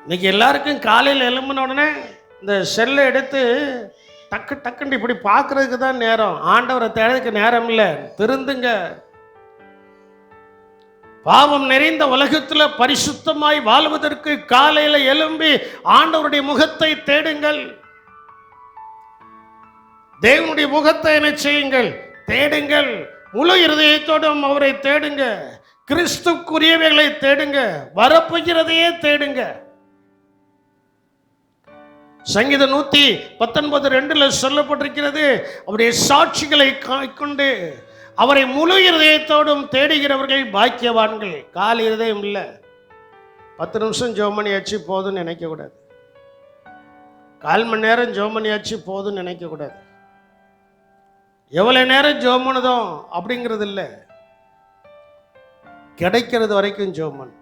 இன்னைக்கு எல்லாருக்கும் காலையில் எழும்பின உடனே இந்த செல்லை எடுத்து டக்கு டக்குன்னு இப்படி பார்க்கறதுக்கு தான் நேரம். ஆண்டவரை தேடுறதுக்கு நேரம் இல்லை. திருந்துங்க. பாவம் நிறைந்த உலகத்தில் பரிசுத்தமாய் வாழ்வதற்கு காலையில் எழும்பி ஆண்டவருடைய முகத்தை தேடுங்கள். தேவனுடைய முகத்தை என்ன செய்யுங்கள்? தேடுங்கள். முழு இருதயத்தோடும் அவரை தேடுங்க. கிறிஸ்துக்குரியவைகளை தேடுங்க. வரப்போகிறதையே தேடுங்க. சங்கீதம் 119:2 சொல்லப்பட்டிருக்கிறது, அவருடைய சாட்சிகளை கொண்டு அவரை முழு இருதயத்தோடும் தேடுகிறவர்கள் பாக்கியவான்கள். கால் இருதயம் இல்லை, 10 நிமிஷம் ஜெபம் பண்ணியாச்சு போதும்னு நினைக்கக்கூடாது. 1/4 மணி நேரம் ஜெபம் பண்ணியாச்சு போதும்னு நினைக்கக்கூடாது. எவ்வளோ நேரம் ஜெபம் பண்ணதும் அப்படிங்கிறது இல்லை. கிடைக்கிறது வரைக்கும் ஜெபம் பண்ணு.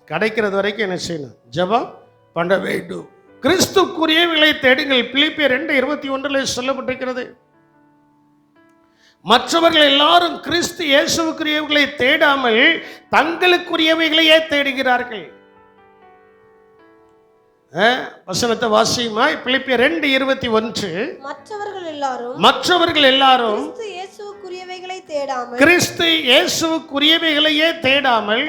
கிடைக்கிறது வரைக்கும் என்ன செய்யணும்? ஜெபம் பண்ண வேண்டும். கிறிஸ்துக்குரியவைகளை தேடுங்கள். பிலிப்பியர் 2:21 சொல்லப்பட்டிருக்கிறது, மற்றவர்கள் எல்லாரும் கிறிஸ்து இயேசுவுக்குரியவைகளை தேடாமல் தங்களுக்குரியவைகளையே தேடுகிறார்கள். வசனத்தை வாசியுமா? பிலிப்பியர் 2:21. மற்றவர்கள் எல்லாரும் கிறிஸ்து இயேசுவுக்குரியவைகளையே தேடாமல்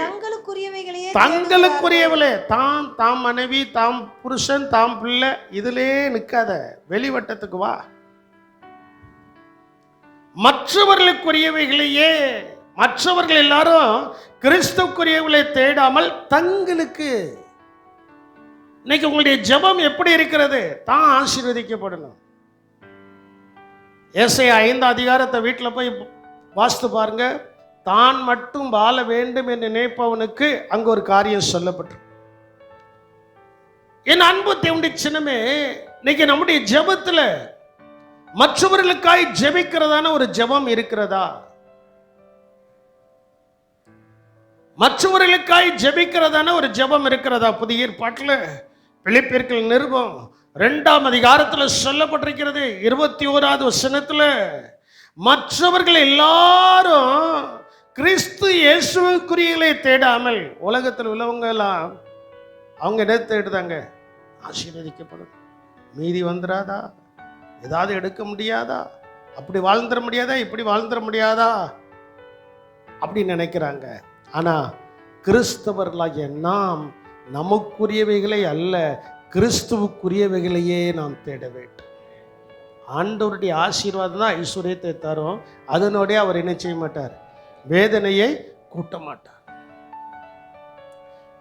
தங்களுக்குரியவளே, தாம் மனைவி, தாம் புருஷன், தாம் பிள்ளை, இதிலே நிற்காத, வெளிவட்டத்துக்கு வா. மற்றவர்களுக்குரியவைகளையே, மற்றவர்கள் எல்லாரும் கிறிஸ்துக்குரியவர்களை தேடாமல் தங்களுக்கு. இன்னைக்கு உங்களுடைய ஜெபம் எப்படி இருக்கிறது? தான் ஆசீர்வதிக்கப்படணும். ஏசாயா 5 அதிகாரத்தை வீட்டில் போய் வாசித்து பாருங்க. தான் மட்டும் வாழ வேண்டும் என்று நினைப்பவனுக்கு அங்கு ஒரு காரியம் சொல்லப்பட்டிருக்கு. என் அன்பு தேவனுடைய சின்னமே, இன்னைக்கு நம்முடைய ஜெபத்துல மற்றவர்களுக்காய் ஜெபிக்கிறதான ஒரு ஜெபம் இருக்கிறதா? மற்றவர்களுக்காய் ஜெபிக்கிறதான ஒரு ஜெபம் இருக்கிறதா? புதிய ஏற்பாட்டில் பிலிப்பியர்கள் நிருபம் 2ஆம் அதிகாரத்தில் சொல்லப்பட்டிருக்கிறது. 21வது வசனத்துல மற்றவர்கள் எல்லாரும் கிறிஸ்து இயேசுவுக்குரியவர்களை தேடாமல், உலகத்தில் உள்ளவங்க எல்லாம் அவங்க என்ன தேடுதாங்க? ஆசீர்வதிக்கப்படும், மீதி வந்துடாதா, ஏதாவது எடுக்க முடியாதா, அப்படி வாழ்ந்துட முடியாதா, இப்படி வாழ்ந்துட முடியாதா அப்படி நினைக்கிறாங்க. ஆனா கிறிஸ்தவர்களாகிய நாம் நமக்குரியவைகளை அல்ல, கிறிஸ்துவுக்குரியவைகளையே நாம் தேட வேண்டும். ஆண்டவருடைய ஆசீர்வாதம் தான் ஐஸ்வர்யத்தை தரும். அதனோடைய அவர் என்ன செய்ய மாட்டார்? வேதனையை கூட்ட மாட்டார்.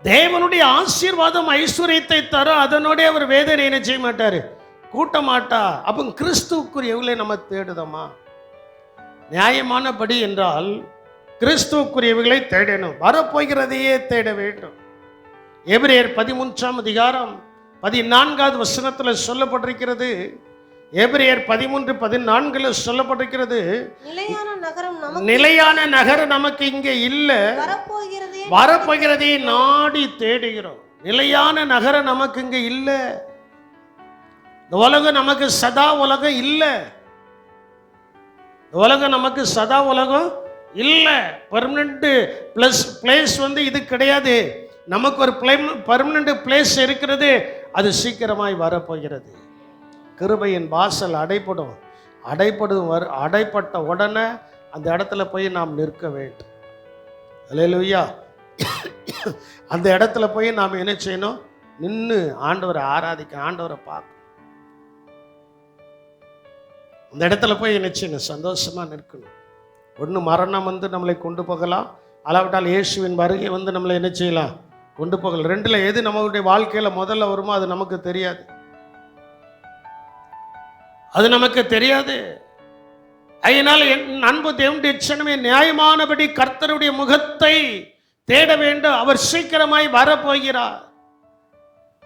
தேவனுடைய ஆசீர்வாதம் ஐஸ்வர்யத்தை தரும், அதனோட அவர் வேதனை என்ன செய்ய மாட்டாரு? கூட்ட மாட்டார். அப்போ கிறிஸ்துவுக்குரியவர்களை நம்ம தேடுதோமா? நியாயமானபடி என்றால் கிறிஸ்துவுக்குரியவர்களை தேடணும், வரப்போகிறதையே தேட வேண்டும். எபிரேயர் 13ஆம் அதிகாரம் 14வது வசனத்தில் சொல்லப்பட்டிருக்கிறது. எபிரேயர் 13:14 சொல்லப்பட்டிருக்கிறது, நிலையான நகரம் நமக்கு இங்கே இல்லை, வரப்போகிறதை நாடி தேடுகிறோம். நிலையான நகரம் நமக்கு இங்கே இல்லை. இந்த உலகம் நமக்கு சதா உலகம் இல்லை. இந்த உலகம் நமக்கு சதா உலகம் இல்லை. பெர்மனன்ட் பிளேஸ் இது கிடையாது. நமக்கு ஒரு பெர்மனன்ட் பிளேஸ் இருக்கிறது, அது சீக்கிரமாய் வரப்போகிறது. கிருபையின் வாசல் அடைப்படும். அடைப்பட்ட உடனே அந்த இடத்துல போய் நாம் நிற்க வேண்டும். அல்லேலூயா. அந்த இடத்துல போய் நாம் என்ன செய்யணும்? நின்று ஆண்டவரை ஆராதிக்க, ஆண்டவரை பார்க்க. அந்த இடத்துல போய் என்ன செய்யணும்? சந்தோஷமா நிற்கணும். ஒன்று மரணம் நம்மளை கொண்டு போகலாம், அல்லாவிட்டால் இயேசுவின் வருகை நம்மளை என்ன செய்யலாம்? கொண்டு போகலாம். ரெண்டுல எது நம்மளுடைய வாழ்க்கையில முதல்ல வருமோ அது நமக்கு தெரியாது. அது நமக்கு தெரியாது. அதனால் என் அன்பு தேவனுடைய சின்னமே, நியாயமானபடி கர்த்தருடைய முகத்தை தேட வேண்டும். அவர் சீக்கிரமாய் வரப்போகிறார்.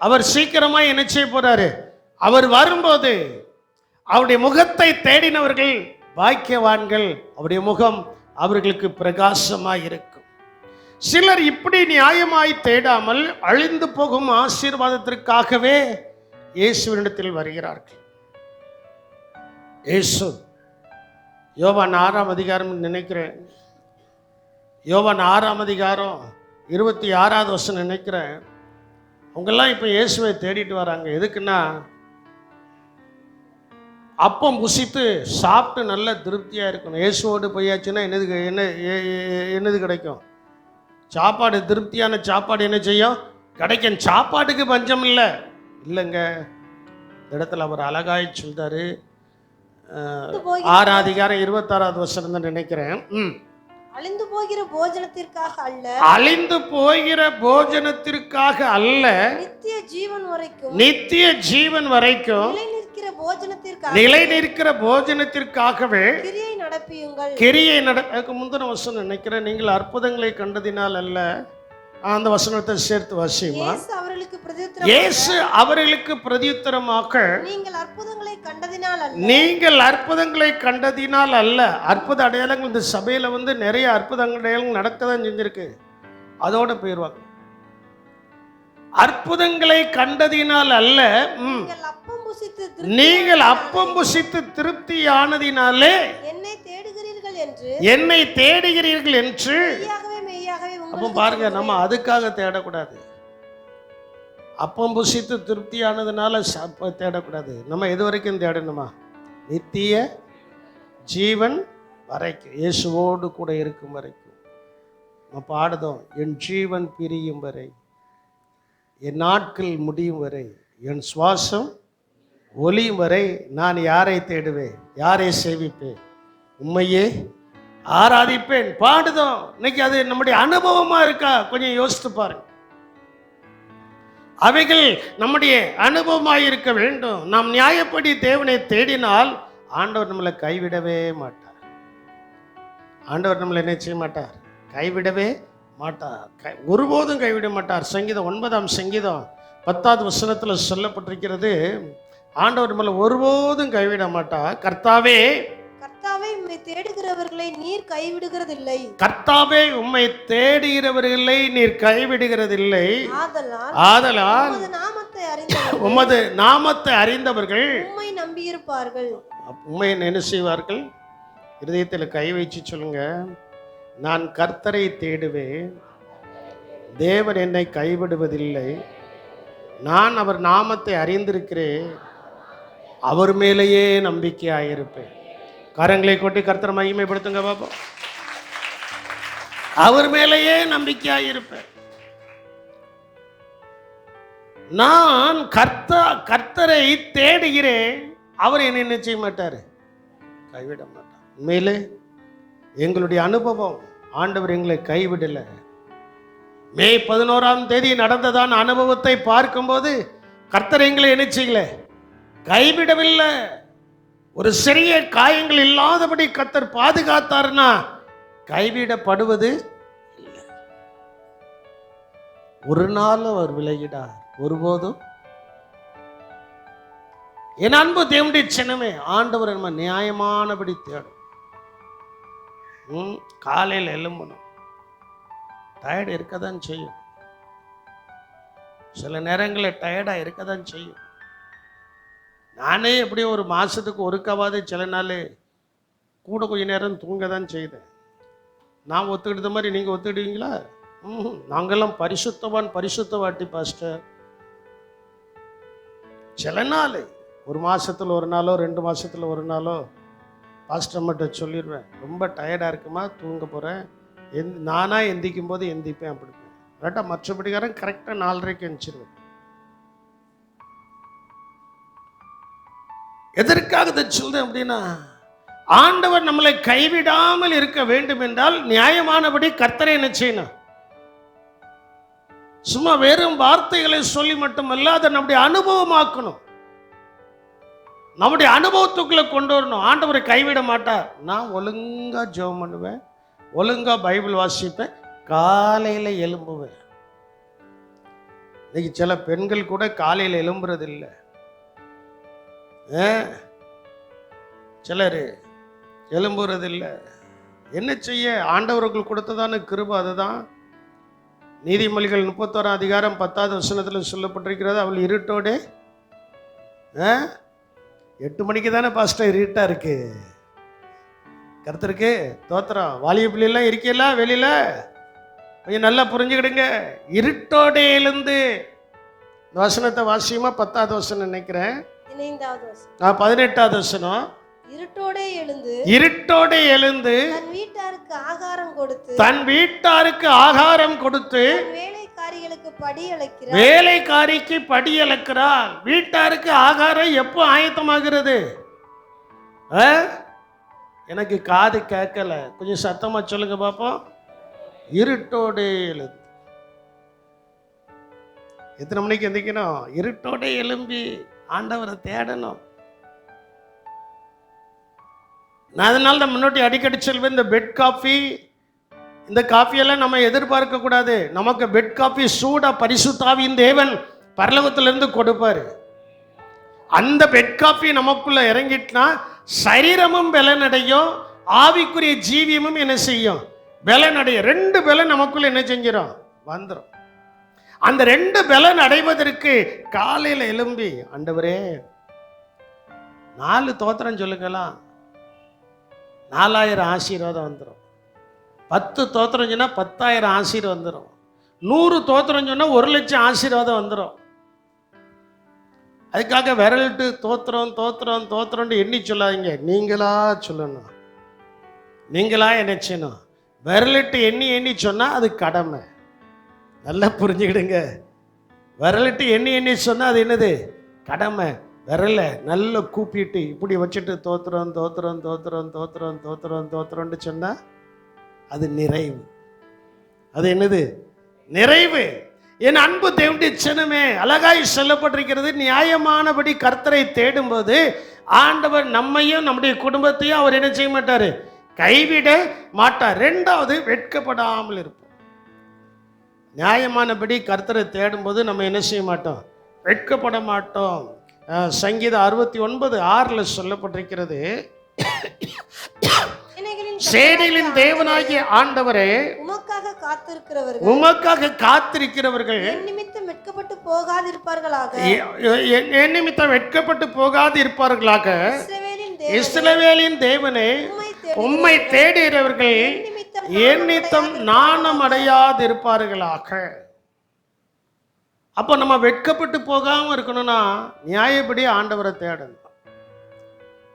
அவர் சீக்கிரமாய் என்ன செய்ய போறாரு? அவர் வரும்போது அவருடைய முகத்தை தேடினவர்கள் பாக்கியவான்கள். அவருடைய முகம் அவர்களுக்கு பிரகாசமாய் இருக்கும். சிலர் இப்படி நியாயமாய் தேடாமல் அழிந்து போகும் ஆசீர்வாதத்திற்காகவே இயேசுவினிடத்தில் வருகிறார்கள். இயேசு யோவான் 6ஆம் அதிகாரம் நினைக்கிறேன், யோவான் 6ஆம் அதிகாரம் 26வது வசனம் நினைக்கிறேன். அவங்கெல்லாம் இப்போ இயேசுவை தேடிட்டு வராங்க. எதுக்குன்னா, அப்பம் புசித்து சாப்பிட்டு நல்ல திருப்தியாக இருக்கணும். இயேசுவோடு போயாச்சுன்னா என்னது கிடைக்கும்? சாப்பாடு, திருப்தியான சாப்பாடு என்ன செய்யும்? கிடைக்கும். சாப்பாட்டுக்கு பஞ்சம் இல்லைங்க. இந்த இடத்துல அவர் அழகாய் சொல்றாரு. 6ஆம் அதிகாரம் 26வது வசனம் தான் நினைக்கிறேன். அழிந்து போகிற போஜனத்திற்காக அல்ல, அழிந்து போகிற போஜனத்திற்காக அல்ல, நித்திய ஜீவன் வரைக்கும், நித்திய ஜீவன் வரைக்கும் நிலை நிற்கிற போஜனத்திற்காகவே கிரியை நடப்பியுங்கள். கிரியை முந்தின வசனம் நினைக்கிறேன். நீங்கள் அற்புதங்களை கண்டதினால் அல்ல. அந்த வசனத்தை சேர்த்து வாசிமா. இயேசு அவர்களுக்கு பிரதியுத்தரமாக, நீங்கள் அற்புதங்களை கண்டதினால் அல்ல. அற்புத அடையாளங்கள் இந்த சபையில நிறைய அற்புத அடையாளங்கள் நடக்கதான் செஞ்சிருக்கு. அதோட போயிடுவாங்க. அற்புதங்களை கண்டதினால் அல்ல, நீங்கள் அப்பம் புசித்து திருப்தியானதினாலே என்னை தேடுகிறீர்கள் என்று. அப்போ பாருங்க, நம்ம அதுக்காக தேடக்கூடாது. அப்பம் புசித்து திருப்தியானதுனால தேடக்கூடாது. நம்ம எது வரைக்கும் தேடணுமா? நித்திய ஜீவன் வரைக்கும், இயேசுவோடு கூட இருக்கும் வரைக்கும். நம்ம பாடுதோம், என் ஜீவன் பிரியும் வரை, என் நாட்கள் முடியும் வரை, என் சுவாசம் ஒலியும் வரை நான் யாரை தேடுவேன்? யாரை சேவிப்பேன்? உண்மையே ஆராதிப்பேன். பாடுதோம். இன்னைக்கு அது நம்முடைய அனுபவமா இருக்கா? கொஞ்சம் யோசித்து பாருங்க. அவைகள் நம்முடைய அனுபவமாக இருக்க வேண்டும். நாம் நியாயப்படி தேவனை தேடினால் ஆண்டவர் நம்மளை கைவிடவே மாட்டார். ஆண்டவர் நம்மளை என்ன செய்ய மாட்டார், கைவிடவே மாட்டார், ஒருபோதும் கைவிட மாட்டார். சங்கீதம் 9ஆம் சங்கீதம் 10வது வசனத்தில் சொல்லப்பட்டிருக்கிறது, ஆண்டவர் நம்மளை ஒருபோதும் கைவிட மாட்டார். கர்த்தாவே கர்த்தாவே உம்மை தேடுகிறவர்களை நீர் கைவிடுகிறதில்லை. கர்த்தாவே உம்மை தேடுகிறவர்களை நீர் கைவிடுகிறதில்லை. ஆதலால் உமது நாமத்தை அறிந்தவர்கள் உம்மை நம்பியிருப்பார்கள். உம்மை என்ன செய்வார்கள்? இருதயத்தில் கை வச்சு சொல்லுங்க, நான் கர்த்தரை தேடுவேன், தேவன் என்னை கைவிடுவதில்லை, நான் அவர் நாமத்தை அறிந்திருக்கிறேன், அவர் மேலேயே நம்பிக்கையாயிருப்பேன். கரங்களை கொட்டி கர்த்தரை மகிமைப்படுத்துங்க பாப்பா. அவர் மேலேயே நம்பிக்கையாயிருப்பேன். நான் கர்த்தரை தேடுகிறேன், அவர் என்னை என்ன செய்ய மாட்டார், கைவிட மாட்டார். உண்மையிலே எங்களுடைய அனுபவம், ஆண்டவர் எங்களை கைவிடலை. மே 11ஆம் தேதி நடந்ததான அனுபவத்தை பார்க்கும்போது கர்த்தர் எங்களை என்ன செய்யல, கைவிடவில்லை. ஒரு சிறிய காயங்கள் இல்லாதபடி கர்த்தர் பாதுகாத்தார்னா கைவிடப்படுவது இல்லை. ஒரு நாள் அவர் விலகிடார், ஒருபோதும். என் அன்பு தேவனுடைய சின்னமே, ஆண்டவர் நம்ம நியாயமானபடி தேடும். காலையில் எழும்பணும், டயர்டு இருக்க தான் செய்யும், சில நேரங்களில் டயர்டாக இருக்க தான் செய்யும். நானே எப்படி ஒரு மாதத்துக்கு ஒருக்காவது சில நாள் கூட கொஞ்ச நேரம் தூங்க தான் செய்தேன். நான் ஒத்துக்கிட்ட மாதிரி நீங்கள் ஒத்துக்கிடுவீங்களா? நாங்கள்லாம் பரிசுத்தவாட்டி பாஸ்டர். சில நாள் ஒரு மாதத்தில் ஒரு நாளோ 2 மாதத்தில் ஒரு நாளோ பாஸ்டர் மட்டும் சொல்லிடுவேன், ரொம்ப டயர்டாக இருக்குமா, தூங்க போகிறேன், நானாக எந்திக்கும் போது எந்திப்பேன் அப்படிப்பேன். கரெக்டாக மற்றபடிக்காரன் கரெக்டாக 4:30க்கு எந்திரிச்சிருவேன். எதற்காக இதை சொல்றேன் அப்படின்னா, ஆண்டவர் நம்மளை கைவிடாமல் இருக்க வேண்டும் என்றால் நியாயமானபடி கர்த்தரை என்ன செய்யணும், சும்மா வெறும் வார்த்தைகளை சொல்லி மட்டுமல்ல, அதை நம்முடைய அனுபவமாக்கணும், நம்முடைய அனுபவத்துக்குள்ள கொண்டு வரணும். ஆண்டவரை கைவிட மாட்டார். நான் ஒழுங்கா ஜெபம் பண்ணுவேன், ஒழுங்கா பைபிள் வாசிப்பேன், காலையில் எழும்புவேன். இன்னைக்கு சில பெண்கள் கூட காலையில் எழும்புறது இல்லை. சிலர் எழும்புறது இல்லை. என்ன செய்ய, ஆண்டவர்கள் கொடுத்ததான கிருபை அதுதான். நீதிமொழிகள் 31ஆம் அதிகாரம் 10வது வசனத்தில் சொல்லப்பட்டிருக்கிறது, அவள் இருட்டோடு 8 மணிக்கு தானே பாஸ்டர் இருட்டா இருக்கு. கர்த்தருக்கு தோத்திரம். வாலிய பிள்ளைலாம் இருக்கீங்களா வெளியில, கொஞ்சம் நல்லா புரிஞ்சுக்கிடுங்க. இருட்டோடே எழுந்து, இந்த வசனத்தை வாசியமா 10வது வசனம் நினைக்கிறேன், 18வது வசனம். இருட்டோடே எழுந்து தன் வீட்டாருக்கு ஆகாரம் கொடுத்து வேலைக்காரிக்கு படி அளக்கிறார். வீட்டாருக்கு ஆகாரம் எப்போ ஆயத்தமாகிறது? எனக்கு காது கேட்கல, கொஞ்சம் சத்தமா சொல்லுங்க பாப்போம். இருட்டோடே எழுந்து. எத்தனை மணிக்கு எந்திக்கணும்? இருட்டோட எழும்பி ஆண்டவரை தேடணும். நான் அதனால தான் முன்னாடி அடிக்கடி சொல்வேன், இந்த பெட் காஃபி, இந்த காஃபியெல்லாம் நம்ம எதிர்பார்க்க கூடாது. நமக்கு பெட் காஃபி சூடா பரிசுத்த ஆவியின் தேவன் பரலோகத்திலிருந்து கொடுப்பாரு. அந்த பெட் காஃபி நமக்குள்ள இறங்கிட்டுனா சரீரமும் பலனடையும், ஆவிக்குரிய ஜீவியமும் என்ன செய்யும், பலனடைய. 2 பலன் நமக்குள்ள என்ன செஞ்சிடும், வந்துடும். அந்த 2 பலன் அடைவதற்கு காலையில் எழும்பி, ஆண்டவரே 4 தோத்திரம் சொல்லுங்களா, 4000 ஆசீர்வாதம் வந்துடும். 10 தோத்திரம் சொன்னால் 10,000 ஆசீர்வாதம் வந்துடும். 100 தோத்திரம் சொன்னால் 1,00,000 ஆசீர்வாதம் வந்துடும். அதுக்காக விரலிட்டு தோத்திரம் தோத்திரம் தோத்திரம்னு எண்ணி சொல்லாதீங்க, நீங்களா சொல்லணும். நீங்களா என்ன செய்யணும், விரலிட்டு எண்ணி சொன்னால் அது கடமை. நல்லா புரிஞ்சுக்கிடுங்க. விரலிட்டு எண்ணி சொன்னால் அது என்னது, கடமை. விரலை நல்லா கூப்பிட்டு இப்படி வச்சுட்டு தோத்திரம் தோத்திரம் தோத்திரம் தோத்திரம் தோத்திரம் தோத்திரம்னு சொன்னால் அது நிறைவு. அது என்னது, நிறைவு. என் அன்பு தேவனுடைய சின்னமே, அழகாய் சொல்லப்பட்டிருக்கிறது, நியாயமானபடி கர்த்தரை தேடும்போது ஆண்டவர் நம்மையும் நம்முடைய குடும்பத்தையும் அவர் என்ன செய்ய மாட்டார், கைவிட மாட்டார். ரெண்டாவது, வெட்கப்படாமல் இருப்போம். நியாயமானபடி கர்த்தரை தேடும்போது நம்ம என்ன செய்ய மாட்டோம்? வெட்கப்பட மாட்டோம். சங்கீதம் 69:6 சொல்லப்பட்டிருக்கிறது, சேனைகளின் தேவனாகிய ஆண்டவரே, உமக்காக காத்திருக்கிறவர்கள் என் நிமித்தம் வெட்கப்பட்டு போகாதிருப்பார்களாக. இஸ்ரவேலின் தேவனே, உம்மை தேடுகிறவர்கள் என் நிமித்தம் நாணம் அடையாதிருப்பார்களாக. அப்போ நம்ம வெட்கப்பட்டு போகாம இருக்கணும்னா நியாயப்படி ஆண்டவரை தேடணும்.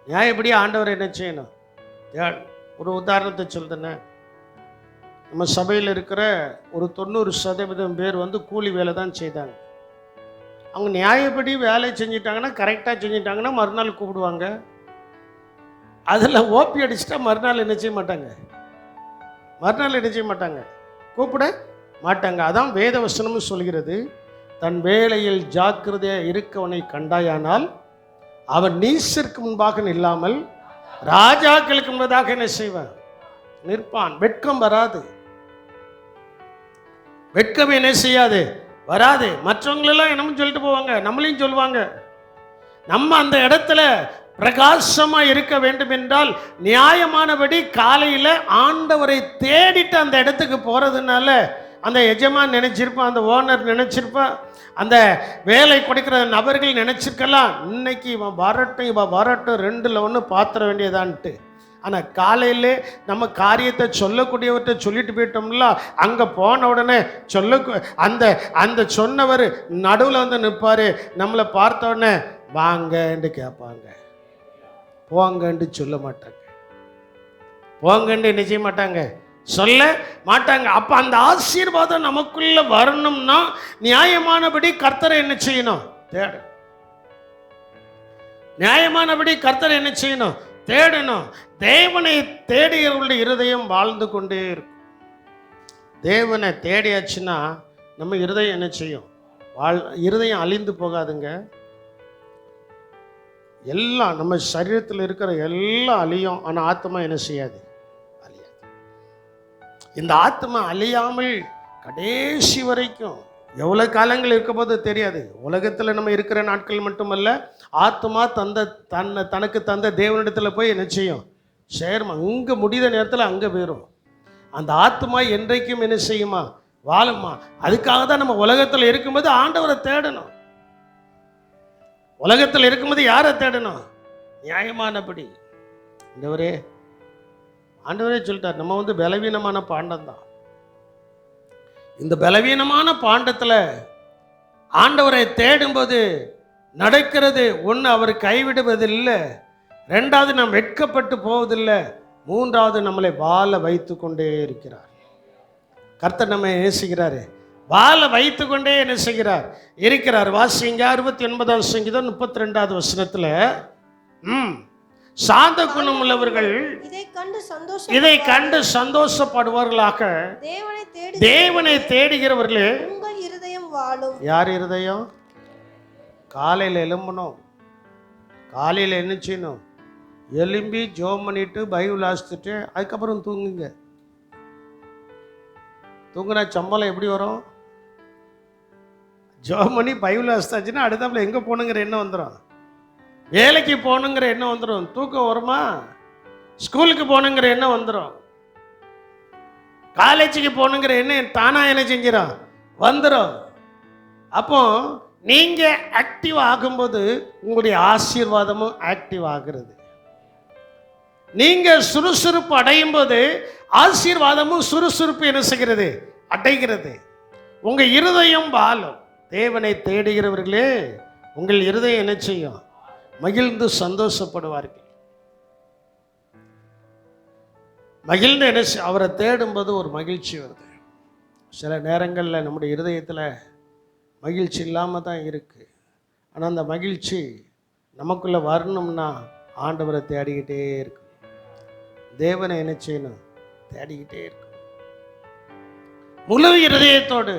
நியாயப்படி ஆண்டவரை என்ன செய்யணும்? ஒரு உதாரணத்தை சொல்றேன். நம்ம சபையில் இருக்கிற ஒரு 90% பேர் கூலி வேலை தான் செய்தாங்க. அவங்க நியாயப்படி வேலை செஞ்சிட்டாங்கன்னா, கரெக்டாக செஞ்சிட்டாங்கன்னா மறுநாள் கூப்பிடுவாங்க. அதில் ஓபி அடிச்சுட்டா மறுநாள் என்ன செய்ய மாட்டாங்க? கூப்பிட மாட்டாங்க. அதான் வேத வசனமும் சொல்கிறது, தன் வேலையில் ஜாக்கிரதையாக இருக்கவனை கண்டாயானால் அவன் நீசருக்கு முன்பாக நில்லாமல் ராஜாக்களுக்கு முன்பதாக என்ன செய்வான்? நிற்பான். வெட்கம் வராது. வெட்கம் என்ன செய்யாது? வராது. மற்றவங்களெல்லாம் என்னமோ சொல்லிட்டு போவாங்க, நம்மளையும் சொல்லுவாங்க. நம்ம அந்த இடத்துல பிரகாசமா இருக்க வேண்டும் என்றால் நியாயமானபடி காலையில் ஆண்டவரை தேடிட்டு அந்த இடத்துக்கு போறதுனால அந்த எஜமான் நினைச்சிருப்பான், அந்த ஓனர் நினைச்சிருப்பான், அந்த வேலை கொடுக்கிற நபர்கள் நினைச்சிருக்கலாம், இன்னைக்கு இவன் வரட்டும் 2ல் 1 பாத்திர வேண்டியதான்ட்டு. ஆனால் காலையிலே நம்ம காரியத்தை சொல்லக்கூடியவர்கிட்ட சொல்லிட்டு போயிட்டோம்ல, அங்கே போன உடனே அந்த சொன்னவர் நடுவில் நிற்பார். நம்மளை பார்த்த உடனே வாங்கன்னு கேட்பாங்க, போங்கன்னு சொல்ல மாட்டாங்க, போங்கன்னு என்ன செய்ய மாட்டாங்க? சொல்ல மாட்டாங்க. அப்ப அந்த ஆசீர்வாதம் நமக்குள்ள வரணும்னா நியாயமானபடி கர்த்தரை என்ன செய்யணும்? தேடு. நியாயமானபடி கர்த்தரை என்ன செய்யணும்? தேடணும். தேவனை தேடியவர்களுடைய இருதயம் வாழ்ந்து கொண்டே இருக்கும். தேவனை தேடியாச்சுன்னா நம்ம இருதயம் என்ன செய்யும்? இருதயம் அழிந்து போகாதுங்க. எல்லாம் நம்ம சரீரத்தில் இருக்கிற எல்லாம் அழியும், ஆனால் ஆத்மா என்ன செய்யாது? இந்த ஆத்மா அழியாமல் கடைசி வரைக்கும் எவ்வளோ காலங்கள் இருக்க போது தெரியாது. உலகத்தில் நம்ம இருக்கிற நாட்கள் மட்டுமல்ல, ஆத்மா தனக்கு தந்த தேவனிடத்தில் போய் என்ன செய்யும்? சேருமா. அங்கே முடிந்த நேரத்தில் அங்கே போயிடும். அந்த ஆத்மா என்றைக்கும் என்ன செய்யுமா? வாழுமா. அதுக்காக தான் நம்ம உலகத்தில் இருக்கும்போது ஆண்டவரை தேடணும். உலகத்தில் இருக்கும்போது யாரை தேடணும்? நியாயமானபடி. ஆண்டவரே சொல்லிட்டார், நம்ம பலவீனமான பாண்டம் தான். இந்த பலவீனமான பாண்டத்தில் ஆண்டவரை தேடும்போது நடக்கிறது ஒன்று, அவர் கைவிடுவதில்லை. 2வது, நாம் வெட்கப்பட்டு போவதில்லை. 3வது, நம்மளை வாழ வைத்து கொண்டே இருக்கிறார். கர்த்தர் நம்ம நேசிக்கிறாரு, வாழ வைத்து கொண்டே என்ன செய்கிறார்? இருக்கிறார். வாசிங்க 69வது சங்கீதம் 32வது வசனத்தில், சாந்த குணம் உள்ளவர்கள் இதை கண்டு சந்தோஷப்படுவார்களாக. தேவனை தேடுகிறவர்களே உங்கள் இருதயம் வாழும். யார் இருதயம்? காலையில் எழும்பணும். காலையில் என்ன செய்யணும்? எலும்பி ஜோம் பண்ணிட்டு பைபிள் வாசிச்சுட்டு அதுக்கப்புறம் தூங்குங்க. தூங்குனா சம்பளம் எப்படி வரும்? ஜோம் பண்ணி பைபிள் வாசித்தாச்சுன்னா அடுத்தாப்புல எங்கே போகணுங்கிற எண்ணம் வந்துடும், வேலைக்கு போகணுங்கிற எண்ணம் வந்துடும், தூக்கம் வருமா? ஸ்கூலுக்கு போகணுங்கிற எண்ணம் வந்துடும், காலேஜுக்கு போகணுங்கிற எண்ணம் தானா என்ன செஞ்சிடும்? வந்துடும். அப்போ நீங்க ஆக்டிவ் ஆகும்போது உங்களுடைய ஆசீர்வாதமும் ஆக்டிவ் ஆகிறது. நீங்க சுறுசுறுப்பு அடையும் போது ஆசீர்வாதமும் சுறுசுறுப்பு என்ன செய்கிறது? அடைகிறது. உங்க இருதயம் வாழும். தேவனை தேடுகிறவர்களே உங்கள் இருதயம் என்ன செய்யும்? மகிழ்ந்து சந்தோஷப்படுவார்கள். மகிழ்ந்து என்ன அவரை தேடும்போது ஒரு மகிழ்ச்சி வருது. சில நேரங்களில் நம்முடைய இருதயத்தில் மகிழ்ச்சி இல்லாமல் தான் இருக்குது. ஆனால் அந்த மகிழ்ச்சி நமக்குள்ளே வரணும்னா ஆண்டவரை தேடிக்கிட்டே இருக்கணும். தேவனை என்ன செய்யணும்? தேடிக்கிட்டே இருக்கணும். முழு இருதயத்தோடு,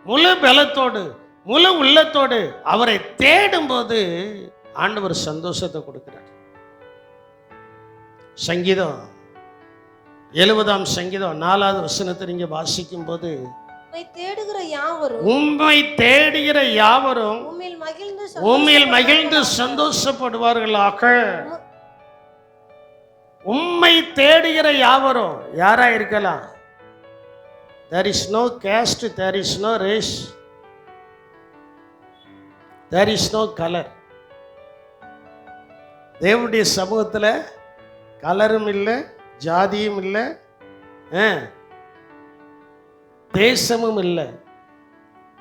முழு பலத்தோடு, முழு உள்ளத்தோடு அவரை தேடும்போது ஆண்டவர் சந்தோஷத்தை கொடுக்கிறார். சங்கீதம் 70ஆம் சங்கீதம் 4வது வசனத்தை நீங்க வாசிக்கும் போது, உம்மை தேடுகிற யாவரும் உம்மை தேடுகிற யாவரும் உம்மில் மகிழ்ந்து சந்தோஷப்படுவார்களாக. உம்மை தேடுகிற யாவரும் யாரா இருக்கலாம்? There is no caste, there is no race, there is no color. தேவனுடைய சமூகத்தில் கலரும் இல்லை, ஜாதியும் இல்லை, தேசமும் இல்லை.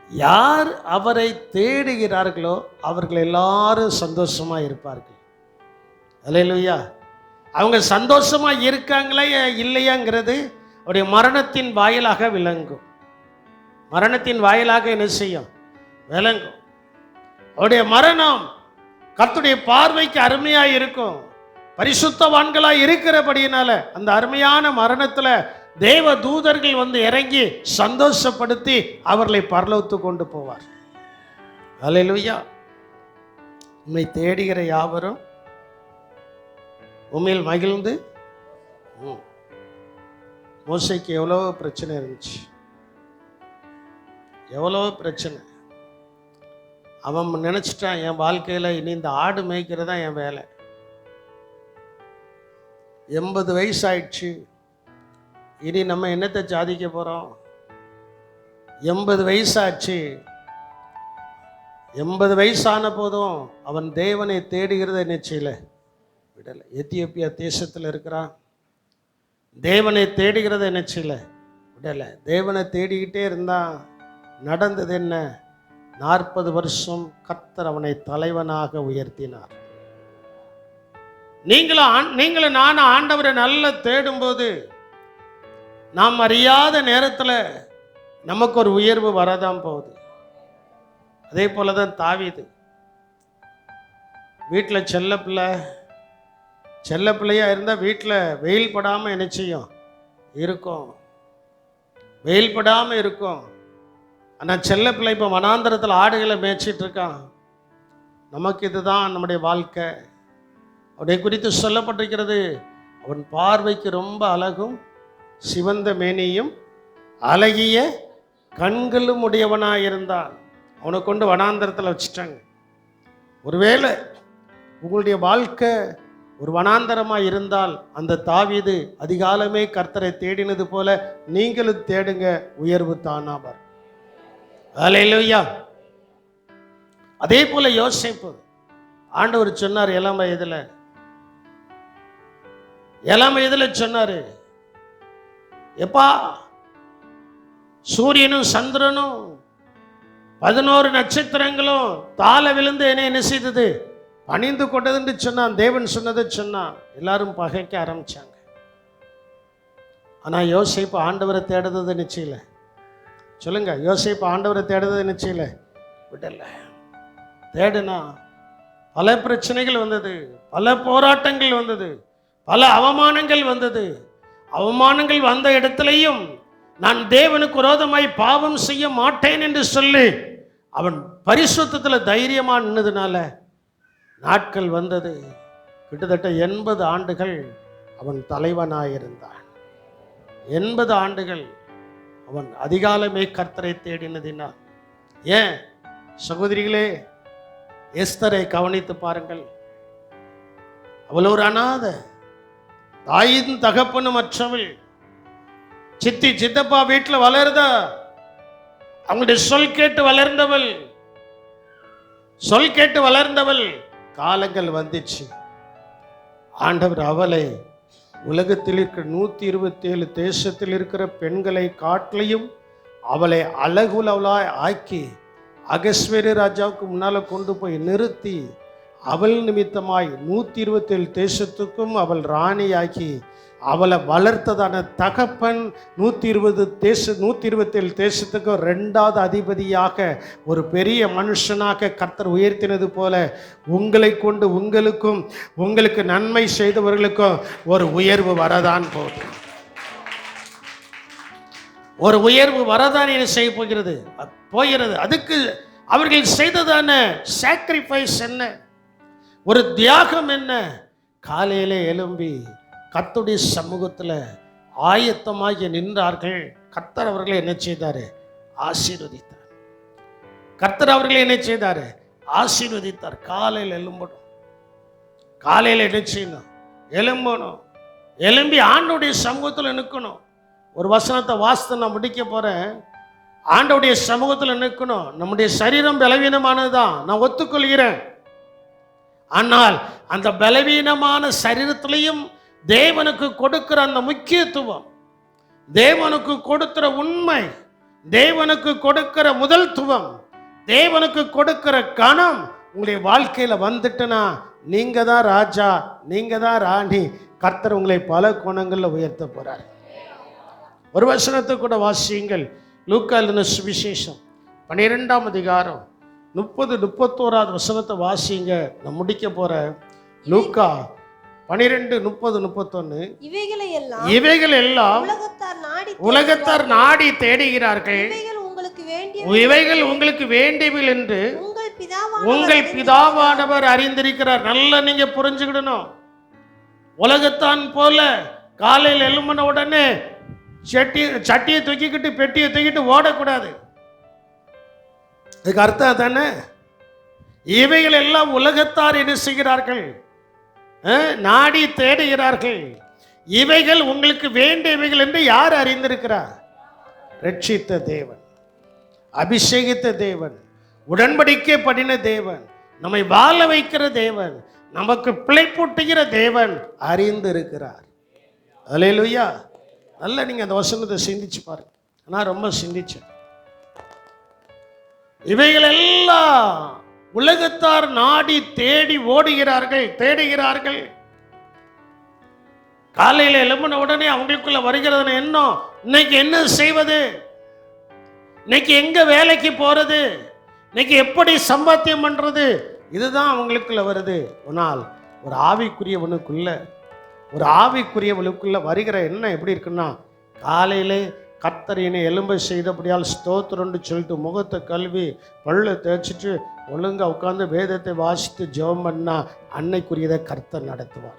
யார் அவரை தேடுகிறார்களோ அவர்கள் எல்லாரும் சந்தோஷமா இருப்பார்கள். அல்லேலூயா. அவங்க சந்தோஷமா இருக்காங்களா இல்லையாங்கிறது அவருடைய மரணத்தின் வாயிலாக விளங்கும். மரணத்தின் வாயிலாக என்ன செய்யும்? விளங்கும். அவருடைய மரணம் கர்த்தருடைய பார்வைக்கு அருமையா இருக்கும். பரிசுத்தவான்களா இருக்கிறபடியினால அந்த அருமையான மரணத்துல தேவ தூதர்கள் வந்து இறங்கி சந்தோஷப்படுத்தி அவர்களை பரலோகத்து கொண்டு போவார். அல்லேலூயா. உம்மை தேடுகிற யாவரும் உம்மில் மகிழ்ந்து. மோசேக்கு எவ்வளோ பிரச்சனை இருந்துச்சு, எவ்வளோ பிரச்சனை. அவன் நினைச்சிட்டான், என் வாழ்க்கையில் இனி இந்த ஆடு மேய்க்கிறது தான் என் வேலை. 80 வயசு ஆயிடுச்சு, இனி நம்ம என்னத்தை சாதிக்க போகிறோம்? 80 வயசாச்சு. 80 வயசான போதும் அவன் தேவனை தேடுகிறத நிச்சயில விடலை. எத்தியோப்பியா தேசத்தில் இருக்கிறான், தேவனை தேடுகிறத நிச்சயில விடலை. தேவனை தேடிக்கிட்டே இருந்தான். நடந்தது என்ன? 40 வருஷம் கர்த்தர் அவனை தலைவனாக உயர்த்தினார். நீங்களும் நானும் ஆண்டவரை நல்லா தேடும்போது நாம் அறியாத நேரத்தில் நமக்கு ஒரு உயர்வு வரதான் போகுது. அதே போல தான் தாவீது வீட்டில் செல்ல பிள்ளையா இருந்தால் வீட்டில் வெயில் படாமல் என்ன செய்யும்? இருக்கும். வெயில் படாமல் இருக்கும். ஆனால் செல்ல பிள்ளை இப்போ வனாந்தரத்தில் ஆடுகளை மேய்ச்சிட்டு இருக்கான். நமக்கு இதுதான் நம்முடைய வாழ்க்கை. அவனை குறித்து சொல்லப்பட்டிருக்கிறது, அவன் பார்வைக்கு ரொம்ப அழகும் சிவந்த மேனியும் அழகிய கண்களும் உடையவனாயிருந்தான். அவனை கொண்டு வனாந்தரத்தில் வச்சுட்டாங்க. ஒருவேளை உங்களுடைய வாழ்க்கை ஒரு வனாந்தரமாக இருந்தால் அந்த தாவீது அதிகாலமே கர்த்தரை தேடினது போல நீங்களும் தேடுங்க, உயர்வு தானாவார். அல்லேலூயா. அதே போல யோசேப்பு ஆண்டவர் சொன்னார், இளம் வயதில் சொன்னாரு, எப்பா சூரியனும் சந்திரனும் 11 நட்சத்திரங்களும் தாழ விழுந்து என்ன செய்தது? பணிந்து கொண்டதுன்னு சொன்னான். தேவன் சொன்னதை சொன்னான். எல்லாரும் பகைக்க ஆரம்பிச்சாங்க. ஆனால் யோசேப்பு ஆண்டவரை தேடுறது நிச்சயில. சொல்லுங்க, யோசேப்பு ஆண்டவரை தேடுறது நிச்சயில விடல. தேடுனா பல பிரச்சனைகள் வந்தது, பல போராட்டங்கள் வந்தது, பல அவமானங்கள் வந்தது. அவமானங்கள் வந்த இடத்திலையும் நான் தேவனுக்கு விரோதமாய் பாவம் செய்ய மாட்டேன் என்று சொல்லி அவன் பரிசுத்தத்தில் தைரியமா நின்னதுனால நாட்கள் வந்தது. கிட்டத்தட்ட 80 ஆண்டுகள் அவன் தலைவனாயிருந்தான். 80 ஆண்டுகள் அவன் அதிகாலமே கர்த்தரை தேடினதினால். ஏன் சகோதரிகளே, எஸ்தரை கவனித்து பாருங்கள். அவள் ஒரு அனாதை, தாயின் தகப்பனும் மற்றவள். சித்தி சித்தப்பா வீட்டில் வளர்ந்தா, அவங்களுடைய சொல் கேட்டு வளர்ந்தவள். காலங்கள் வந்துச்சு. ஆண்டவர் அவளை உலகத்தில் இருக்கிற 127 தேசத்தில் இருக்கிற பெண்களை காட்டிலையும் அவளை அழகுலவளாய் ஆக்கி அகஸ்வேரு ராஜாவுக்கு முன்னால் கொண்டு போய் நிறுத்தி அவள் நிமித்தமாய் 127 தேசத்துக்கும் அவள் ராணியாக்கி அவளை வளர்த்ததான தகப்பன் 127 தேசத்துக்கும் 2வது அதிபதியாக ஒரு பெரிய மனுஷனாக கர்த்தர் உயர்த்தினது போல உங்களை கொண்டு உங்களுக்கு நன்மை செய்தவர்களுக்கும் ஒரு உயர்வு வரதான் ஒரு உயர்வு வரதான் என்ன செய்ய போகிறது. அதுக்கு அவர்கள் செய்ததான சாக்ரிஃபைஸ் என்ன, ஒரு தியாகம் என்ன? காலையிலே எழும்பி கர்த்தருடைய சமூகத்தில் ஆயத்தமாகி நின்றார்கள். கர்த்தர் அவர்களை என்ன செய்தாரு? ஆசீர்வதித்தார். கர்த்தர் அவர்களை என்ன செய்தாரு? ஆசீர்வதித்தார். காலையில் எழும்பணும். காலையில் என்ன செய்யணும்? எழும்பணும். எழும்பி ஆண்டவருடைய சமூகத்தில் நிற்கணும். ஒரு வசனத்தை வாசித்து நான் முடிக்க போறேன். ஆண்டவருடைய சமூகத்தில் நிற்கணும். நம்முடைய சரீரம் பலவீனமானதுதான், நான் ஒத்துக்கொள்கிறேன். ஆனால் அந்த பலவீனமான சரீரத்திலையும் தேவனுக்கு கொடுக்கிற அந்த முக்கியத்துவம், தேவனுக்கு கொடுக்கிற உண்மை, தேவனுக்கு கொடுக்கிற முதல்துவம், தேவனுக்கு கொடுக்கிற கணம் உங்களுடைய வாழ்க்கையில வந்துட்டுனா நீங்க தான் ராஜா, நீங்க தான் ராணி. கர்த்தர் உங்களை பல கோணங்களில் உயர்த்த போறார். ஒரு வசனத்தை கூட வாசியுங்கள். லூக்கா எழுதின சுவிசேஷம் 12ஆம் அதிகாரம் 30-31 வசனத்தை வாசிங்க. நான் முடிக்க போறேன். லூக்கா 12:30-31. இவைகள் எல்லாம் உலகத்தார் நாடி தேடுகிறார்கள். இவைகள் உங்களுக்கு வேண்டியவில் என்று உங்கள் பிதாவானவர் அறிந்திருக்கிறார். நல்லா நீங்க புரிஞ்சுக்கிடணும். உலகத்தான் போல காலையில் எழும்பின உடனே சட்டியை தூக்கிக்கிட்டு பெட்டியை தூக்கிட்டு ஓடக்கூடாது. அதுக்கு அர்த்தம் தானே? இவைகள் எல்லாம் உலகத்தார் என்ன செய்கிறார்கள்? நாடி தேடுகிறார்கள். இவைகள் உங்களுக்கு வேண்டியவைகள் என்று யார் அறிந்திருக்கிறார்? ரட்சித்த தேவன், அபிஷேகித்த தேவன், உடன்படிக்கை பண்ணின தேவன், நம்மை வாழ வைக்கிற தேவன், நமக்கு பிழைப்பூட்டுகிற தேவன் அறிந்திருக்கிறார். அல்லேலூயா. நல்லா நீங்க அந்த வசனத்தை சிந்திச்சு பாருங்க. நான் ரொம்ப சிந்திச்சேன். இவைகள் எல்லாம் உலகத்தார் நாடி தேடி ஓடுகிறார்கள், தேடுகிறார்கள். காலையில் எழும்பின உடனே அவங்களுக்குள்ள வருகிறது என்ன? இன்னைக்கு என்ன செய்வது? இன்னைக்கு எங்க வேலைக்கு போறது? இன்னைக்கு எப்படி சம்பாத்தியம் பண்றது? இதுதான் அவங்களுக்குள்ள வருது. ஆனால் ஒரு ஆவிக்குரியவனுக்குள்ள வருகிற என்ன எப்படி இருக்குன்னா, காலையிலே கர்த்தரினை எலும்பை செய்தபடியால் ஸ்தோத்திரம்னு சொல்லிட்டு முகத்தை கழுவி பல்ல தேய்ச்சிட்டு ஒழுங்கா உட்கார்ந்து வேதத்தை வாசித்து ஜெபம் பண்ணா அன்னைக்குரியதை கர்த்தர் நடத்துவார்.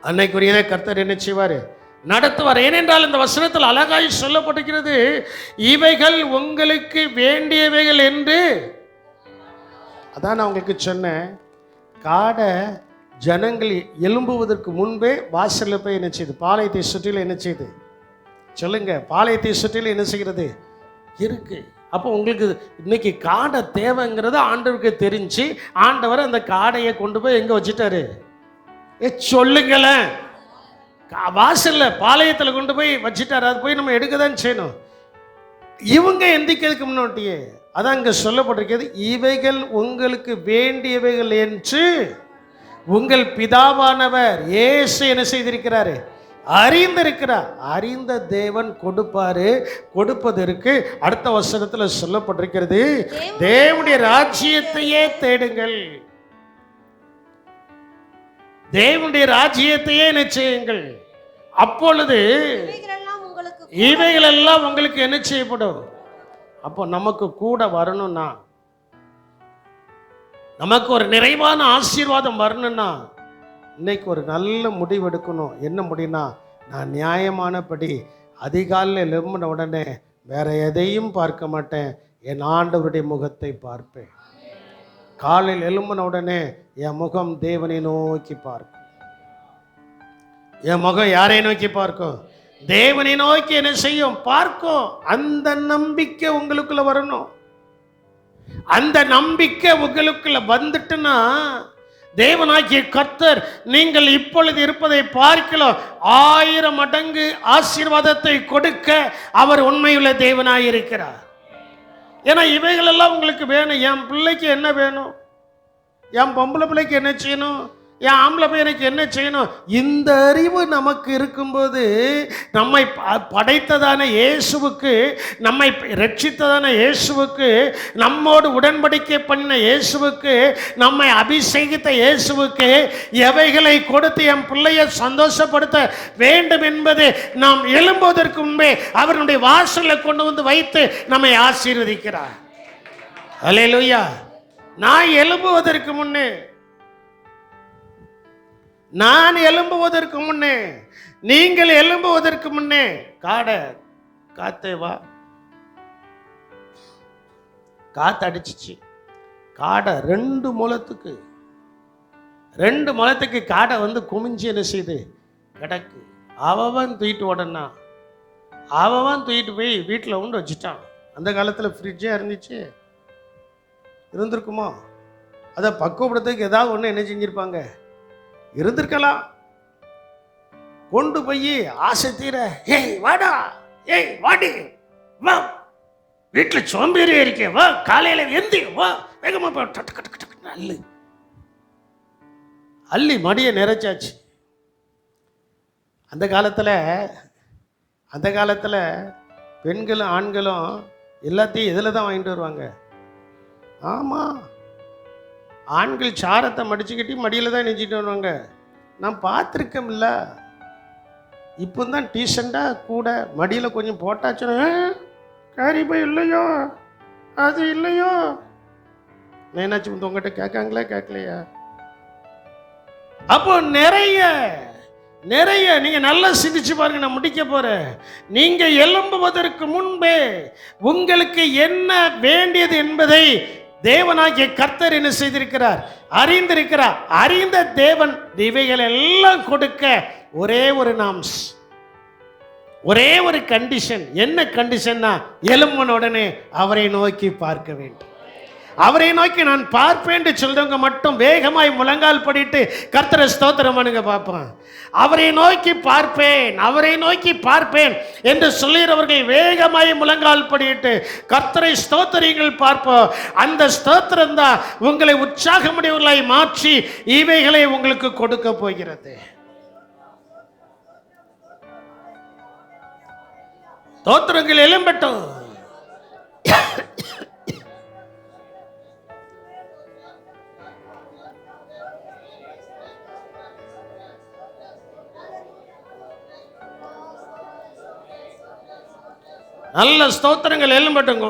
அன்னைக்குரியதை கர்த்தர் என்ன செய்வார்? நடத்துவார். ஏனென்றால் இந்த வசனத்தில் அழகாய் சொல்லப்பட்டிருக்கிறது, இவைகள் உங்களுக்கு வேண்டியவைகள் என்று. அதான் நான் உங்களுக்கு சொன்னேன், காடை ஜனங்கள் எழும்புவதற்கு முன்பே வாசலில் போய் என்ன செய்யுது? பாளையத்தை சுற்றில என்ன செய்யுது? சொல்லுங்க. பாளையத்தை சுற்றில என்ன செய்கிறது? இருக்கு. அப்போ உங்களுக்கு இன்னைக்கு காடை தேவைங்கிறது ஆண்டவருக்கு தெரிஞ்சு ஆண்டவர் அந்த காடையை கொண்டு போய் எங்க வச்சுட்டாரு? சொல்லுங்களேன். வாசல்ல பாளையத்தில் கொண்டு போய் வச்சுட்டாரு. அது போய் நம்ம எடுக்க தான் செய்யணும். இவங்க எந்திக்கிறதுக்கு முன்னாடியே அதான் இங்க சொல்லப்பட்டிருக்கிறது, இவைகள் உங்களுக்கு வேண்டியவைகள் என்று உங்கள் பிதாவானவர் இயேசு என்ன செய்திருக்கிறாரு? அறிந்திருக்கிறார். அறிந்த தேவன் கொடுப்பாரு. கொடுப்பதற்கு அடுத்த வசனத்தில் சொல்லப்பட்டிருக்கிறது, தேவனுடைய ராஜ்யத்தையே தேடுங்கள், தேவனுடைய ராஜ்யத்தையே நிச்சயங்கள். அப்பொழுது இவைகள் எல்லாம் உங்களுக்கு என்ன செய்யப்படும்? அப்போ நமக்கு கூட வரணும்னா, நமக்கு ஒரு நிறைவான ஆசீர்வாதம் வரணும்னா இன்னைக்கு ஒரு நல்ல முடிவு எடுக்கணும். என்ன முடியும்னா, நான் நியாயமானபடி அதிகாலையில் எழும்பின உடனே வேற எதையும் பார்க்க மாட்டேன், என் ஆண்டவருடைய முகத்தை பார்ப்பேன். காலையில் எழும்பின உடனே என் முகம் தேவனை நோக்கி பார்க்கும். என் முகம் யாரை நோக்கி பார்க்கும்? தேவனை நோக்கி என்ன செய்யும்? பார்க்கும். அந்த நம்பிக்கை உங்களுக்குள்ள வரணும். அந்த நம்பிக்கை உங்களுக்குள்ள வந்துட்டுன்னா, தேவனாகிய கர்த்தர் நீங்கள் இப்பொழுது இருப்பதை பார்க்கலாம் 1000 மடங்கு ஆசீர்வாதத்தை கொடுக்க அவர் உண்மையுள்ள தேவனாய் இருக்கிறார். ஏன்னா இவைகள் எல்லாம் உங்களுக்கு வேணும். என் பிள்ளைக்கு என்ன வேணும்? என் பொம்பளை பிள்ளைக்கு என்ன செய்யணும்? என் ஆம்பளை பையனுக்கு என்ன செய்யணும்? இந்த அறிவு நமக்கு இருக்கும்போது, நம்மை படைத்ததான இயேசுவுக்கு, நம்மை ரட்சித்ததான இயேசுவுக்கு, நம்மோடு உடன்படிக்கை பண்ண இயேசுவுக்கு, நம்மை அபிஷேகித்த இயேசுவுக்கு எவைகளை கொடுத்து என் பிள்ளையை சந்தோஷப்படுத்த வேண்டும் என்பது நாம் எழும்புவதற்கு முன்பே அவருடைய வாசலில் கொண்டு வந்து வைத்து நம்மை ஆசீர்வதிக்கிறார். அல்லேலூயா. நான் எழும்புவதற்கு முன்னே நீங்கள் எழும்புவதற்கு முன்னே காத்தே வா. காத்து அடிச்சிச்சு. காடை 2 முழத்துக்கு காடை வந்து குமிஞ்சு என்ன செய்து கிடக்கு. அவன் தூக்கிட்டு ஓடனா, அவன் தூக்கிட்டு போய் வீட்டில் உண்டு வச்சுட்டான். அந்த காலத்தில் ஃப்ரிட்ஜே இருந்திருக்குமோ? அதை பக்குவப்படுறதுக்கு ஏதாவது ஒன்று என்ன செஞ்சிருப்பாங்க, இருந்திருக்கலாம். கொண்டு போய் ஆசை தீர, ஏய் வாடா, ஏய் வாடி, வா வீட்டில் சோம்பேறியா இருக்கே, வா காலையில் எந்தி, வா வேகமா போ, அள்ளி மடியை நிறைச்சாச்சு. அந்த காலத்தில் பெண்களும் ஆண்களும் எல்லாத்தையும் இதில் தான் வாங்கிட்டு வருவாங்க. ஆமாம், ஆண்கள் சாரத்தை மடிச்சுக்கிட்டி மடியில் தான் நெஞ்சிட்டு வருவாங்க. நான் பார்த்துருக்கேன்ல. இப்போ தான் டீசெண்டாக கூட மடியில் கொஞ்சம் போட்டாச்சுன்னா காரிப்பா இல்லையோ, அது இல்லையோ, நான் என்னாச்சு உங்ககிட்ட கேட்காங்களா கேட்கலையா? அப்போ நிறைய நீங்க நல்லா சிந்திச்சு பாருங்க. நான் முடிக்க போறேன். நீங்க எழும்புவதற்கு முன்பே உங்களுக்கு என்ன வேண்டியது என்பதை தேவனாகிய கர்த்தர் என்ன செய்திருக்கிறார், அறிந்திருக்கிறார். அறிந்த தேவன் இவைகள் எல்லாம் கொடுக்க ஒரே ஒரு கண்டிஷன். என்ன கண்டிஷன்னா, எழும்பின உடனே அவரை நோக்கி பார்க்க வேண்டும். அவரை நோக்கி நான் பார்ப்பேன் சொல்றவங்க மட்டும் வேகமாய் முழங்கால் படிட்டு கர்த்தரை ஸ்தோத்திரம் பண்ணுங்க பார்ப்போம். அவரை நோக்கி பார்ப்பேன் என்று சொல்லுகிறவர்கள் வேகமாய் முழங்கால் படிட்டு கர்த்தரை ஸ்தோத்திரங்கள் பார்ப்போம். அந்த ஸ்தோத்திரம் தான் உங்களை உற்சாகமுடையவர்களாய் மாற்றி இவைகளை உங்களுக்கு கொடுக்க போகிறது. ஸ்தோத்திரங்கள் எழும்பட்டும். நல்ல ஸ்தோத்திரங்கள் எழும்பட்டுங்க.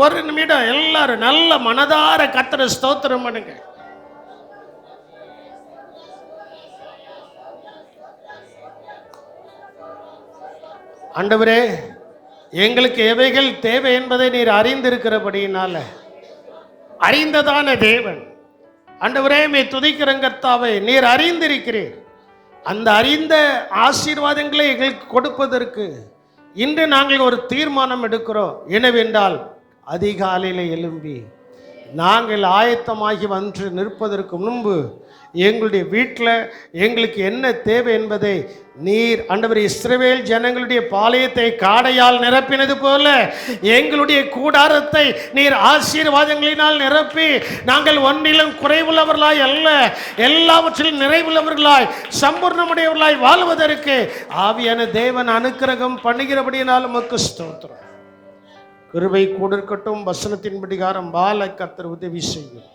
ஒரு நிமிடம் எல்லாரும் நல்ல மனதார கர்த்தரை ஸ்தோத்திரம் பண்ணுங்க. ஆண்டவரே, எங்களுக்கு எவைகள் தேவை என்பதை நீர் அறிந்திருக்கிறபடியினால, அறிந்ததான தேவன் ஆண்டவரே மே துதிக்கிறேன் கர்த்தாவே, நீர் அறிந்திருக்கிறீர். அந்த அறிந்த ஆசீர்வாதங்களை எங்களுக்கு கொடுப்பதற்கு இன்று நாங்கள் ஒரு தீர்மானம் எடுக்கிறோம். என்னவென்றால், அதிகாலையில் எழும்பி நாங்கள் ஆயத்தமாகி வந்து நிற்பதற்கு முன்பு எங்களுடைய வீட்டில் எங்களுக்கு என்ன தேவை என்பதை நீர் ஆண்டவர் இஸ்ரவேல் ஜனங்களுடைய பாளையத்தை காடையால் நிரப்பினது போல எங்களுடைய கூடாரத்தை நீர் ஆசீர்வாதங்களினால் நிரப்பி நாங்கள் ஒன்றிலும் குறைவுள்ளவர்களாய் அல்ல, எல்லாவற்றிலும் நிறைவுள்ளவர்களாய் சம்பூர்ணமுடையவர்களாய் வாழ்வதற்கு ஆவியான தேவன் அனுக்கிரகம் பண்ணுகிறபடியினால் உமக்கு ஸ்தோத்திரம். கிருபை கொடுக்கட்டும். வசனத்தின் பிரகாரம் வாழ கர்த்தர் உதவி செய்யும்.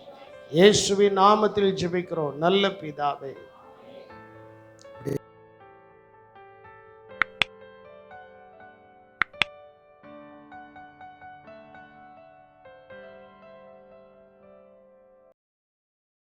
இயேசுவின் நாமத்தில் ஜெபிக்கிறோம் நல்ல பிதாவே.